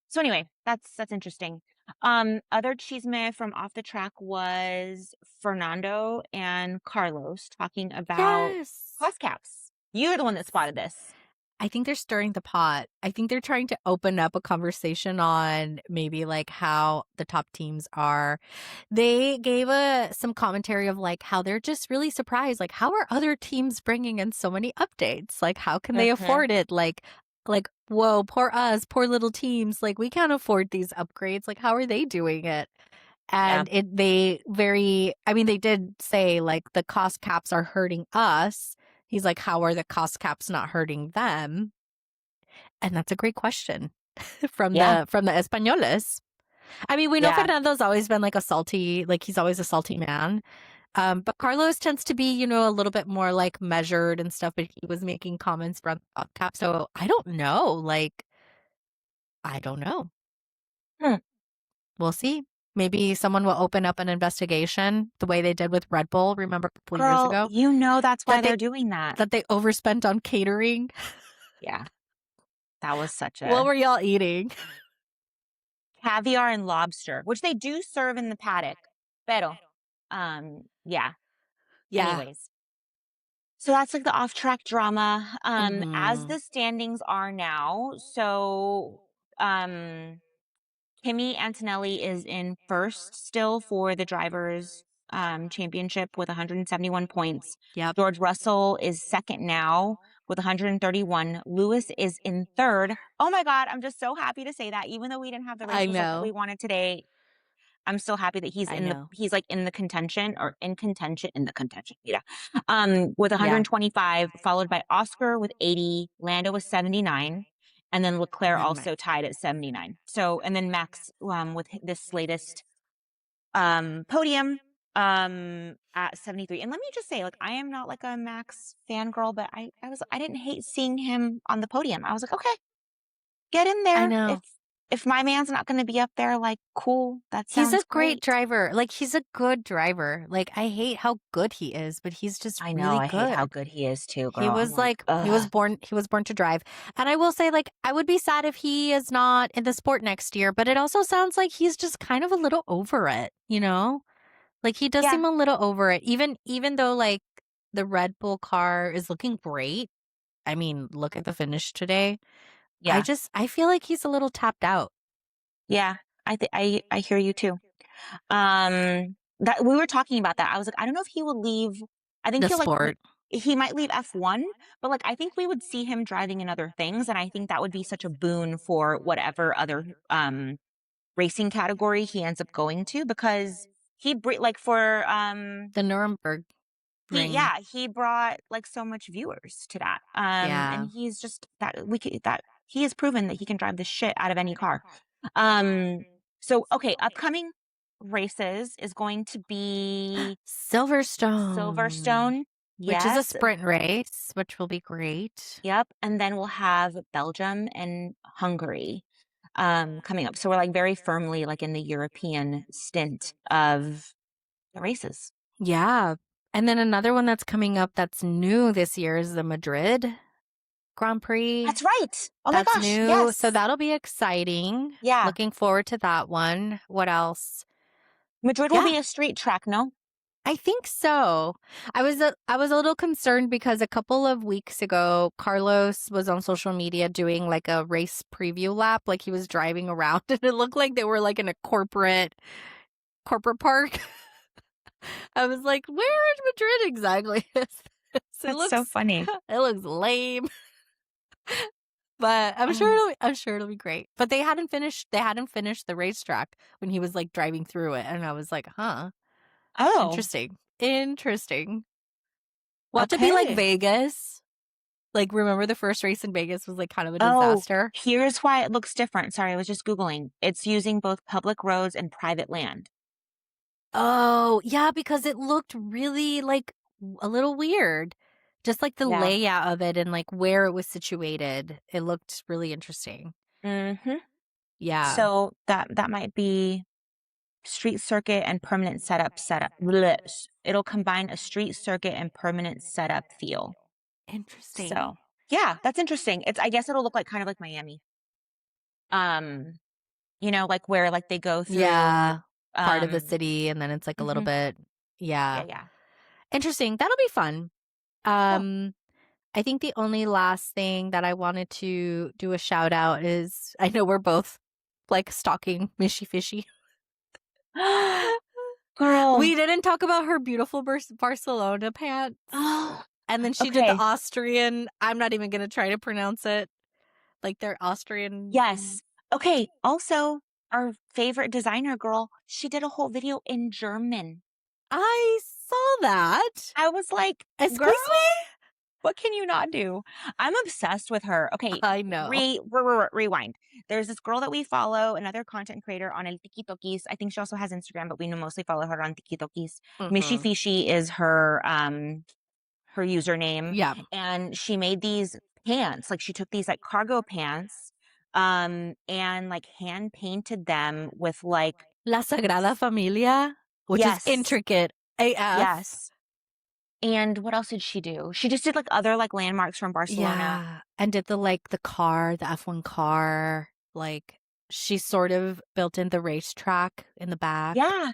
So anyway, that's interesting. Other chisme from off the track was Fernando and Carlos talking about Yes. cost caps. You're the one that spotted this. I think they're stirring the pot. I think they're trying to open up a conversation on maybe like how the top teams are. They gave some commentary of like how they're just really surprised. Like, how are other teams bringing in so many updates? Like, how can they Mm-hmm. afford it? Like, whoa, poor us, poor little teams. Like, we can't afford these upgrades. Like, how are they doing it? Yeah. And they did say like the cost caps are hurting us. He's like, how are the cost caps not hurting them? And that's a great question from Yeah. the Españoles. I mean, we know Yeah. Fernando's always been like he's always a salty man. But Carlos tends to be, a little bit more like measured and stuff, but he was making comments around the cost cap. So I don't know. Like, I don't know. Hmm. We'll see. Maybe someone will open up an investigation the way they did with Red Bull, remember a couple years Girl, ago, you know that's why that they they're doing that. that they overspent on catering. Yeah. That was such What a were y'all eating? caviar and lobster, which they do serve in the paddock. Pero, yeah. Yeah. Anyways, so that's like the off-track drama. As Hmm. the standings are now, so Kimi Antonelli is in first still for the drivers championship with 171 points. Yep. George Russell is second now with 131. Lewis is in third. Oh my God, I'm just so happy to say that. Even though we didn't have the I race result that we know. wanted today, I'm still happy that I know. he's like in the contention or in the contention. Yeah. With Yeah. 125, followed by Oscar with 80, Lando with 79, and then And Leclerc then Max. also tied at 79. So, and then Max with this latest podium at 73. And let me just say, like, I am not like a Max fangirl, but I didn't hate seeing him on the podium. I was like, okay, get in I there. know. If my man's not going to be up there, like, cool, that He's sounds a great great. driver. Like, he's a good driver. Like, I hate how good he is, but he's just I know, really I hate how good. good he is too, He girl. I'm was like, like, ugh. he was born to drive. And I will say, like, I would be sad if he is not in the sport next year, but it also sounds like he's just kind of a little over it, you know? Like, he does Yeah, seem a little over it. Even though, like, the Red Bull car is looking great. I mean, look at the finish today. yeah, I feel like he's a little tapped out. yeah. I hear you too. That we were talking about that. I was like, I don't know if he will leave. I think The he'll like sport. he might leave F1, but like I think we would see him driving in other things, and I think that would be such a boon for whatever other racing category he ends up going to because like for The Nuremberg ring. he brought like so much viewers to that. And Yeah. he's just that he has proven that he can drive the shit out of any car. Um, so okay, upcoming races is going to be Silverstone, Silverstone. which is a Yes. sprint race, which will be great. Yep. And then we'll have Belgium and Hungary coming up. So we're like very firmly like in the European stint of the races. Yeah. And then another one that's coming up that's new this year is the Madrid Grand Prix. That's right. Oh my That's gosh. new. So Yes. that'll be exciting. Yeah. Looking forward to that one. What else? Madrid will Yeah, be a street track, no? I think so. I was a little concerned because a couple of weeks ago, Carlos was on social media doing like a race preview lap, like he was driving around, and it looked like they were like in a corporate park. I was like, where in Madrid exactly is this? That's so funny. It looks lame. But Oh. I'm sure it'll be great. But they hadn't finished the racetrack when he was like driving through it, and I was like, huh, Oh, interesting. Interesting. Watch it be like okay. Vegas. Like, remember the first race in Vegas was like kind of a Oh, disaster? here's why it looks different. Sorry, I was just Googling. It's using both public roads and private land. Oh, yeah, because it looked really like a little weird. Just like the Yeah. layout of it and like where it was situated. It looked really interesting. Mm-hmm. Yeah. So that might be street circuit and permanent setup. Bleh. It'll combine a street circuit and permanent setup feel. Interesting. So yeah, that's interesting. I guess it'll look like kind of like Miami. Um, like where like they go through Yeah. Part of the um city and then it's like a little mhm, bit. yeah, Yeah. yeah. Interesting. That'll be fun. Cool. Um, I think the only last thing that I wanted to do a shout out is I know we're both like stalking Mishy Fishy. Girl. We didn't talk about her beautiful Barcelona pants. Oh, And then she did the okay. Austrian, I'm not even going to try to pronounce it. Like their Austrian. Yes. Okay. Also, our favorite designer girl, she did a whole video in German. I saw that. I was like, "Girl, Excuse me? what can you not do?" I'm obsessed with her. Okay, I know. rewind. There's this girl that we follow, another content creator on El Tikitokis. I think she also has Instagram, but we mostly follow her on Tikitokis. Mishi Mhm. Fishy is her username, Yeah. and she made these pants. Like she took these like cargo pants, and like hand painted them with like La Sagrada Familia, which is yes, intricate AF. yes. And what else did she do? She just did like other like landmarks from Barcelona. Yeah. And did the car, the F1 car, like she sort of built in the racetrack in the back. Yeah,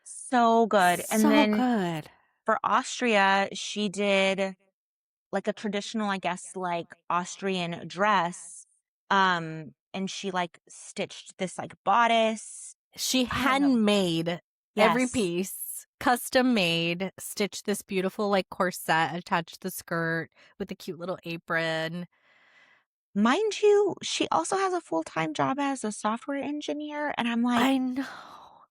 so good. And So then good. for Austria, she did like a traditional, I guess, like Austrian dress. And she like stitched this like bodice. She I don't know. handmade every Yes. piece, custom made, stitched this beautiful like corset, attached the skirt with a cute little apron. Mind you, she also has a full-time job as a software engineer. And I know.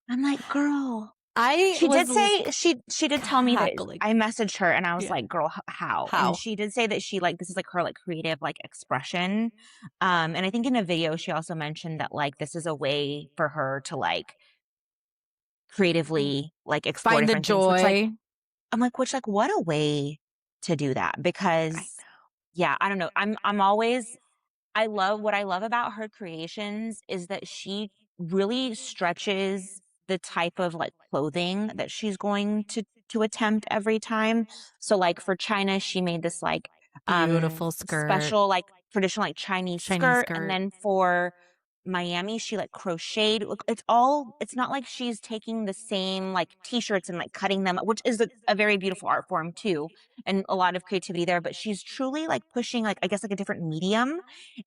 I'm like, girl. I She was did say she did tell me that cackling. I messaged her and I was Yeah. like, "Girl, how?" And How? she did say that she like this is like her like creative like expression. And I think in a video she also mentioned that like this is a way for her to like creatively like explore Find the different things, which like joy. I'm like, which like what a way to do that I because know. yeah, I don't know. I'm always I love what I love about her creations is that she really stretches the type of like clothing that she's going to attempt every time. So like for China, she made this like Beautiful skirt. special like traditional like Chinese Chinese skirt and skirt. then for Miami, she like crocheted. Look, it's not like she's taking the same like t-shirts and like cutting them, which is a very beautiful art form too, and a lot of creativity there. But she's truly like pushing like I guess like a different medium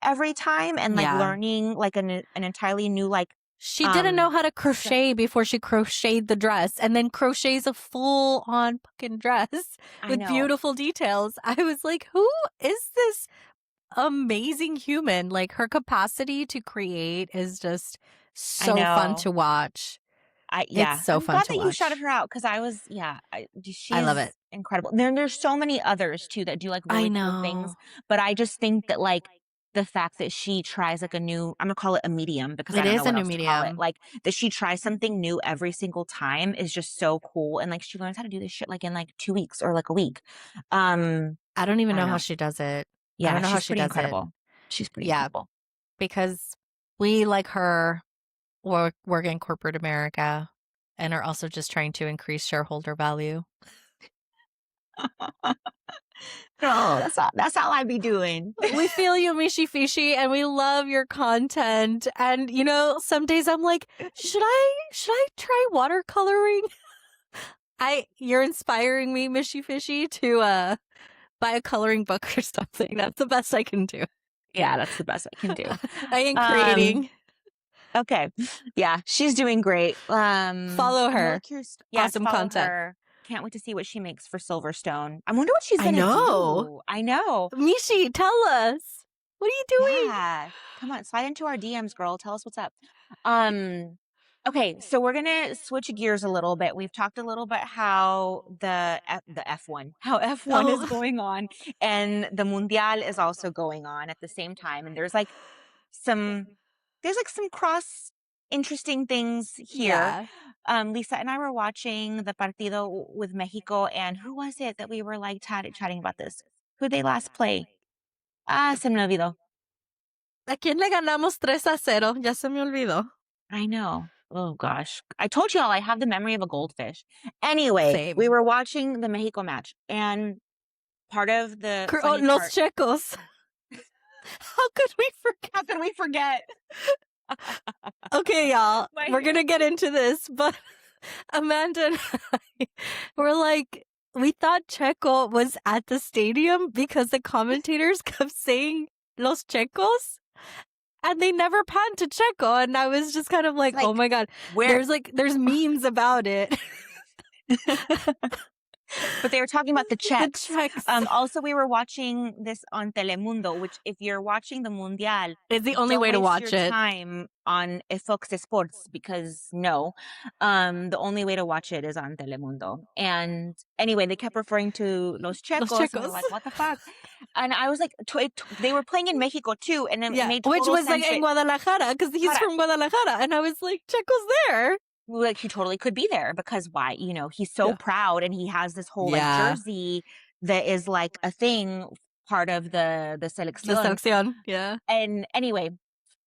every time and like Yeah. learning like an entirely new like She didn't know um how to s- crochet before she crocheted the dress and then crochets a full on fucking dress I with know. beautiful details. I was like, who is this amazing human? Like her capacity to create is just I so fun know. to watch. It's Yeah, so I'm fun glad to that you shouted watch. her out because I was I love she's it. incredible. There's so many others too that do like I really cool things, know. but I just think that like the fact that she tries like a new I'm gonna call it a medium because I It don't know is a what new else to call it. medium. Like that she tries something new every single time is just so cool and like she learns how to do this shit like in like 2 weeks or like a week. Um I don't even I don't know how know. she does it. I Yeah, don't know how she's she pretty does it. incredible. She's pretty Yeah, incredible. because we, like her, work in corporate America and are also just trying to increase shareholder value. No, that's all I be doing. We feel you, Mishi Fishy, and we love your content. And some days I'm like, should I try watercoloring? You're inspiring me, Mishi Fishy, to buy a coloring book or something. That's the best I can do. Yeah, that's the best I can do. I ain't Um creating. Okay. Yeah, she's doing great. Follow I'm really her. curious. Yes, Awesome follow content. her. Can't wait to see what she makes for Silverstone. I wonder what she's I gonna know. do. I know. Mishi, tell us. What are you doing? Yeah. Come on, slide into our DMs, girl. Tell us what's up. Um, okay, so we're gonna switch gears a little bit. We've talked a little bit how the F1, how F1 is Oh, going on, and the Mundial is also going on at the same time. And some there's like some cross interesting things here. yeah. Lisa and I were watching the partido with Mexico, and who was it that we were like chatting about this? Who they last play? Ah, se me olvidó. ¿A quién le ganamos 3-0? Ya se me olvidó. I know. Oh gosh. I told you all I have the memory of a goldfish. Anyway, we Same. were watching the Mexico match, and part of the funny Los part. Checos. How could we forget? How can we forget? Okay, y'all. My We're going to get into this, but Amanda and I were like, we thought Checo was at the stadium because the commentators kept saying Los Checos. And they never panned to Checo. And I was just kind of like, oh like my God. where There's memes about it. But they were talking about the The checks. checks. Also, we were watching this on Telemundo, which if you're watching the Mundial, It's the only don't way to waste your watch it. time on Fox Sports because no, the only way to watch it is on Telemundo. And anyway, they kept referring to Los Los Checos, and we're checos. like, what the fuck? And I was like, they were playing in Mexico too, and it Yeah, made which total was like sense in that Guadalajara because he's from Guadalajara, and I was like, Checo's there. like he totally could be there because why? You know, he's so Yeah. proud, and he has this whole like Yeah. jersey that is like a thing, part of the The selección. selección. Yeah. And anyway,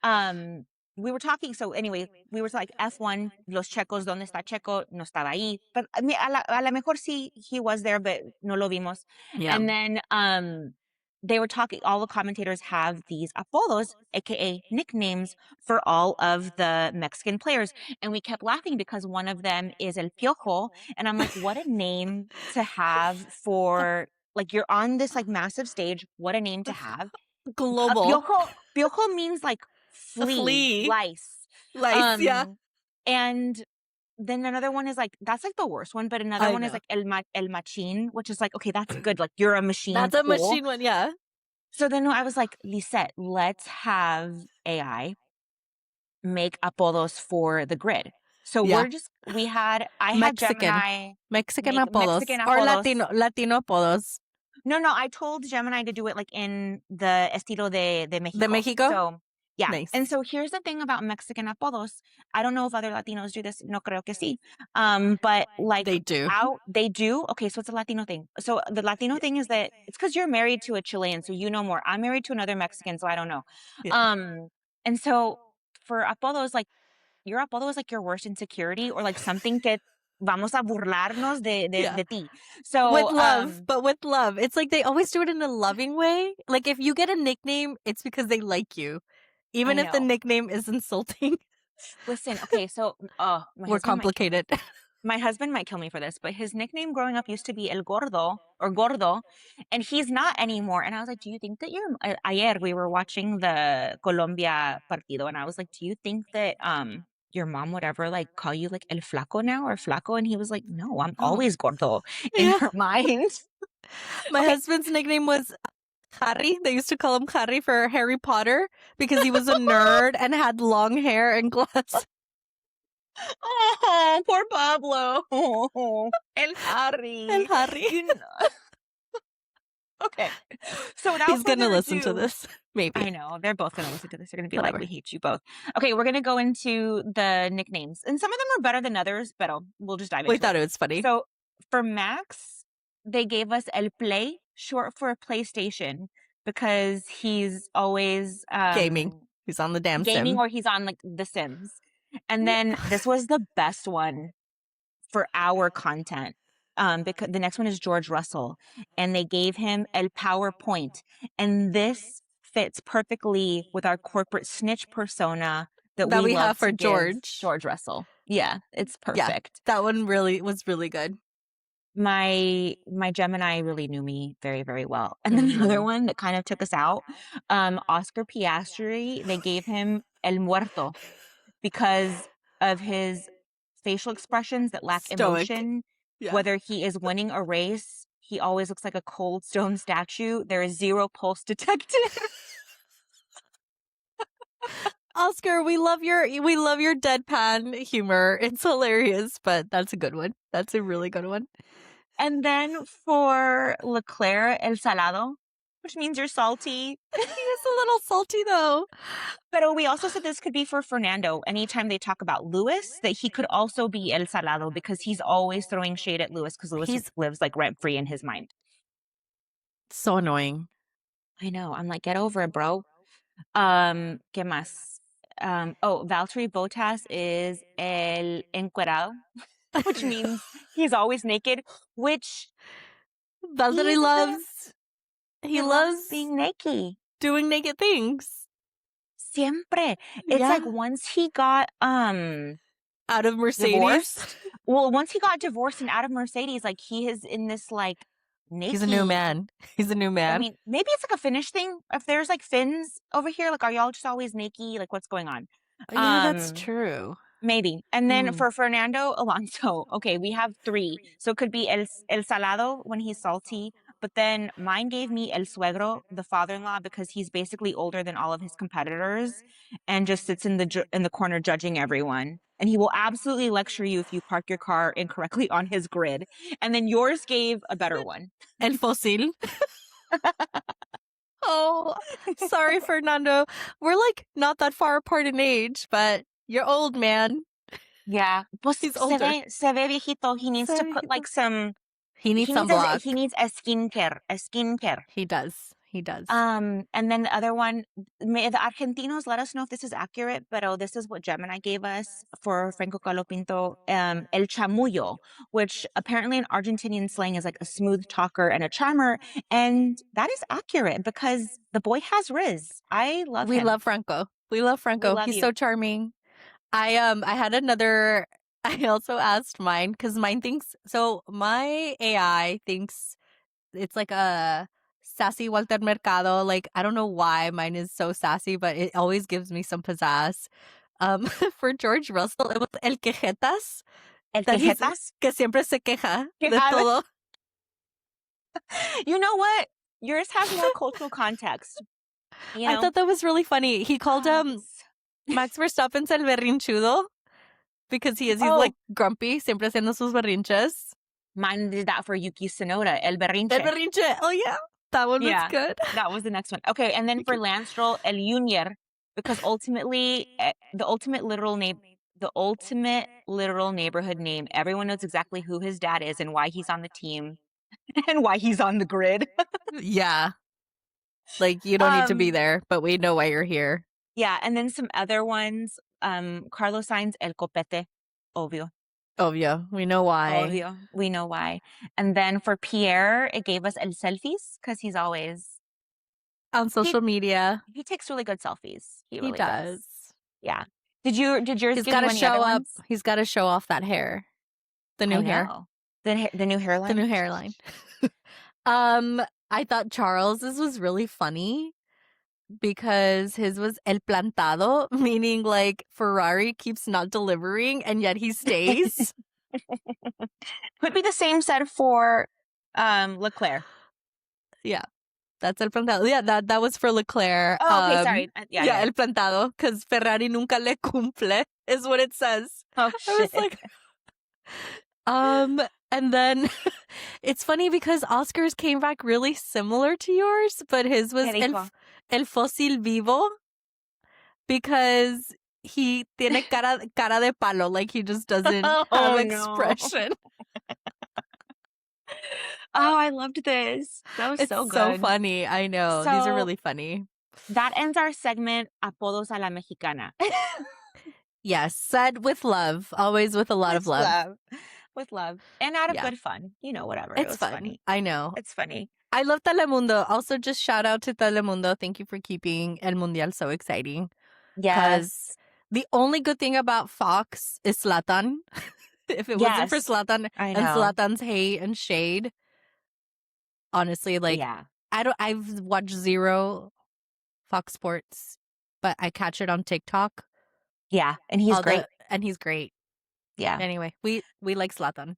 um, we were talking. So anyway, we were like F1, los checos, ¿dónde está Checo? No estaba ahí. But a la mejor sí, he was there, but no lo vimos. Yeah. And then they were talking, all the commentators have these apodos, aka nicknames, for all of the Mexican players. And we kept laughing because one of them is El Piojo. And I'm like, what a name to have for, like, you're on this like massive stage. What a name to have. Global. Piojo means like A flea, flea. lice. Lice, yeah. And then another one is like, that's like the worst one, but another I one is know. like el machine, which is like, okay, that's good. Like you're a machine. That's a cool. machine one, yeah. So then I was like, Lisette, let's have AI make apodos for the grid. So Yeah. I had Mexican. Gemini Mexican make apodos. Mexican Or apodos. Latino apodos. No, I told Gemini to do it like in the estilo de Mexico. De Mexico? So yeah. Nice. And so here's the thing about Mexican apodos. I don't know if other Latinos do this. No creo que sí. But like They do. they do. Okay, so it's a Latino thing. So the Latino thing is that it's because you're married to a Chilean, so you know more. I'm married to another Mexican, so I don't know. Yeah. And so for apodos, like your apodo is like your worst insecurity or like something que vamos a burlarnos Yeah. de ti. So with love, but with love. It's like they always do it in a loving way. Like if you get a nickname, it's because they like you. Even I if the know. nickname is insulting. Listen, okay, so We're complicated. My husband might kill me for this, but his nickname growing up used to be El Gordo or Gordo, and he's not anymore. And I was like, do you think that ayer we were watching the Colombia partido, and I was like, do you think that your mom would ever like call you like El Flaco now or Flaco? And he was like, no, I'm always Gordo in Yeah. her mind. My Okay. husband's nickname was Harry. They used to call him Harry for Harry Potter because he was a nerd and had long hair and glasses. Oh, poor Pablo. El Harry. And Harry. Okay. So without He's going to further listen to ado- this. Maybe. I know. They're both going to listen to this. They're going to be Whatever. like, we hate you both. Okay, we're going to go into the nicknames. And some of them are better than others, but we'll just dive into We thought it was funny. So for Max, they gave us El Play, short for PlayStation, because he's always Gaming. He's on the damn gaming sim. or he's on like The Sims. And then this was the best one for our content. Because the next one is George Russell, and they gave him El PowerPoint, and this fits perfectly with our corporate snitch persona that we have love for to give George Russell. Yeah, it's perfect. Yeah, that one was really good. My Gemini really knew me very, very well. And then another one that kind of took us out, Oscar Piastri, they gave him El Muerto because of his facial expressions that lack Stoic. emotion. Yeah. Whether he is winning a race, he always looks like a cold stone statue. There is zero pulse detected. Oscar, we love your deadpan humor. It's hilarious, but that's a good one. That's a really good one. And then for Leclerc, El Salado, which means you're salty. He is a little salty though. But we also said this could be for Fernando. Anytime they talk about Lewis, that he could also be El Salado because he's always throwing shade at Lewis because Lewis lives like rent free in his mind. So annoying. I know. I'm like, get over it, bro. ¿Qué más? Valtteri Bottas is el encuerado, which means he's always naked, which Valtteri loves. He loves being naked. Doing naked things. Siempre. It's like once he got out of Mercedes. Divorced. Well, once he got divorced and out of Mercedes, like he is in this like naked. He's a new man. He's a new man. I mean, maybe it's like a Finnish thing. If there's like Finns over here, like are y'all just always naked? Like what's going on? Yeah, that's true. Maybe. And then Mm. for Fernando Alonso, okay, we have 3. So it could be el salado when he's salty, but then mine gave me el suegro, the father-in-law, because he's basically older than all of his competitors and just sits in the corner judging everyone. And he will absolutely lecture you if you park your car incorrectly on his grid. And then yours gave a better one. El fósil. Oh, sorry, Fernando. We're like not that far apart in age, but you're old, man. Yeah. Pues He's older. se ve viejito. He needs to put like some He needs sunblock. he needs a skincare, a skincare. He does. He does. And then the other one, the Argentinos, let us know if this is accurate, but this is what Gemini gave us for Franco Colopinto, el chamullo, which apparently in Argentinian slang is like a smooth talker and a charmer. And that is accurate because the boy has riz. I love We him. love Franco. We love Franco. love He's you. so charming. I had another. I also asked mine because mine thinks so. My AI thinks it's like a sassy Walter Mercado. Like I don't know why mine is so sassy, but it always gives me some pizzazz. For George Russell, it was el quejetas. El That he's quejetas. que siempre se queja de Quejada. todo. You know what? Yours has more cultural context. You know? I thought that was really funny. He called Max Verstappen's el berrinchudo because he's like grumpy, siempre haciendo sus berrinches. Mine did that for Yuki Tsunoda, el berrinche. El berrinche. Oh yeah, that one was good. That was the next one. Okay, and then for Lance Stroll, el Junior, because ultimately the ultimate literal neighborhood name. Everyone knows exactly who his dad is and why he's on the team and why he's on the grid. Yeah. Like you don't need to be there, but we know why you're here. Yeah, and then some other ones. Carlos Sainz, el copete, obvio. Obvio. We know why. Obvio. We know why. And then for Pierre, it gave us el selfies because he's always on social media. He takes really good selfies. He really does. Yeah. Did yours give you any other ones? He's got to show off that hair. The new hair. The new hairline. The new hairline. I thought Charles's was really funny because his was el plantado, meaning like Ferrari keeps not delivering and yet he stays. Could be the same said for Leclerc. Yeah. That's el plantado. Yeah, that was for Leclerc. Oh, okay, sorry. Yeah, el plantado, because Ferrari nunca le cumple is what it says. Oh, shit. I was like, and then it's funny because Oscar's came back really similar to yours, but his was el fósil vivo because he tiene cara de palo, like he just doesn't have expression. Oh, I loved this. That was so good. It's so funny. I know. These are really funny. That ends our segment, Apodos a la Mexicana. Yes, said with love. Always with a lot of love. With love. And out of good fun. You know, whatever. It's funny. I know. It's funny. I love Telemundo. Also, just shout out to Telemundo. Thank you for keeping El Mundial so exciting. Yes. The only good thing about Fox is Zlatan. If it wasn't for Zlatan and Zlatan's hate and shade, honestly, like I've watched zero Fox Sports, but I catch it on TikTok. Yeah, and he's great. He's great. Yeah. Anyway, we like Zlatan.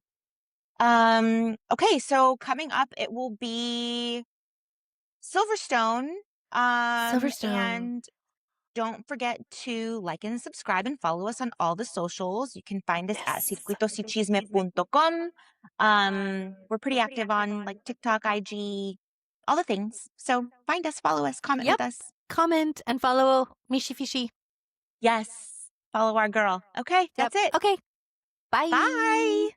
Okay, so coming up it will be Silverstone. And don't forget to like and subscribe and follow us on all the socials. You can find us at circuitosichisme.com. We're pretty active on like TikTok, IG, all the things. So find us, follow us, comment with us. Comment and follow Mishi Fishy. Yes. Follow our girl. Okay, that's it. Okay. Bye. Bye.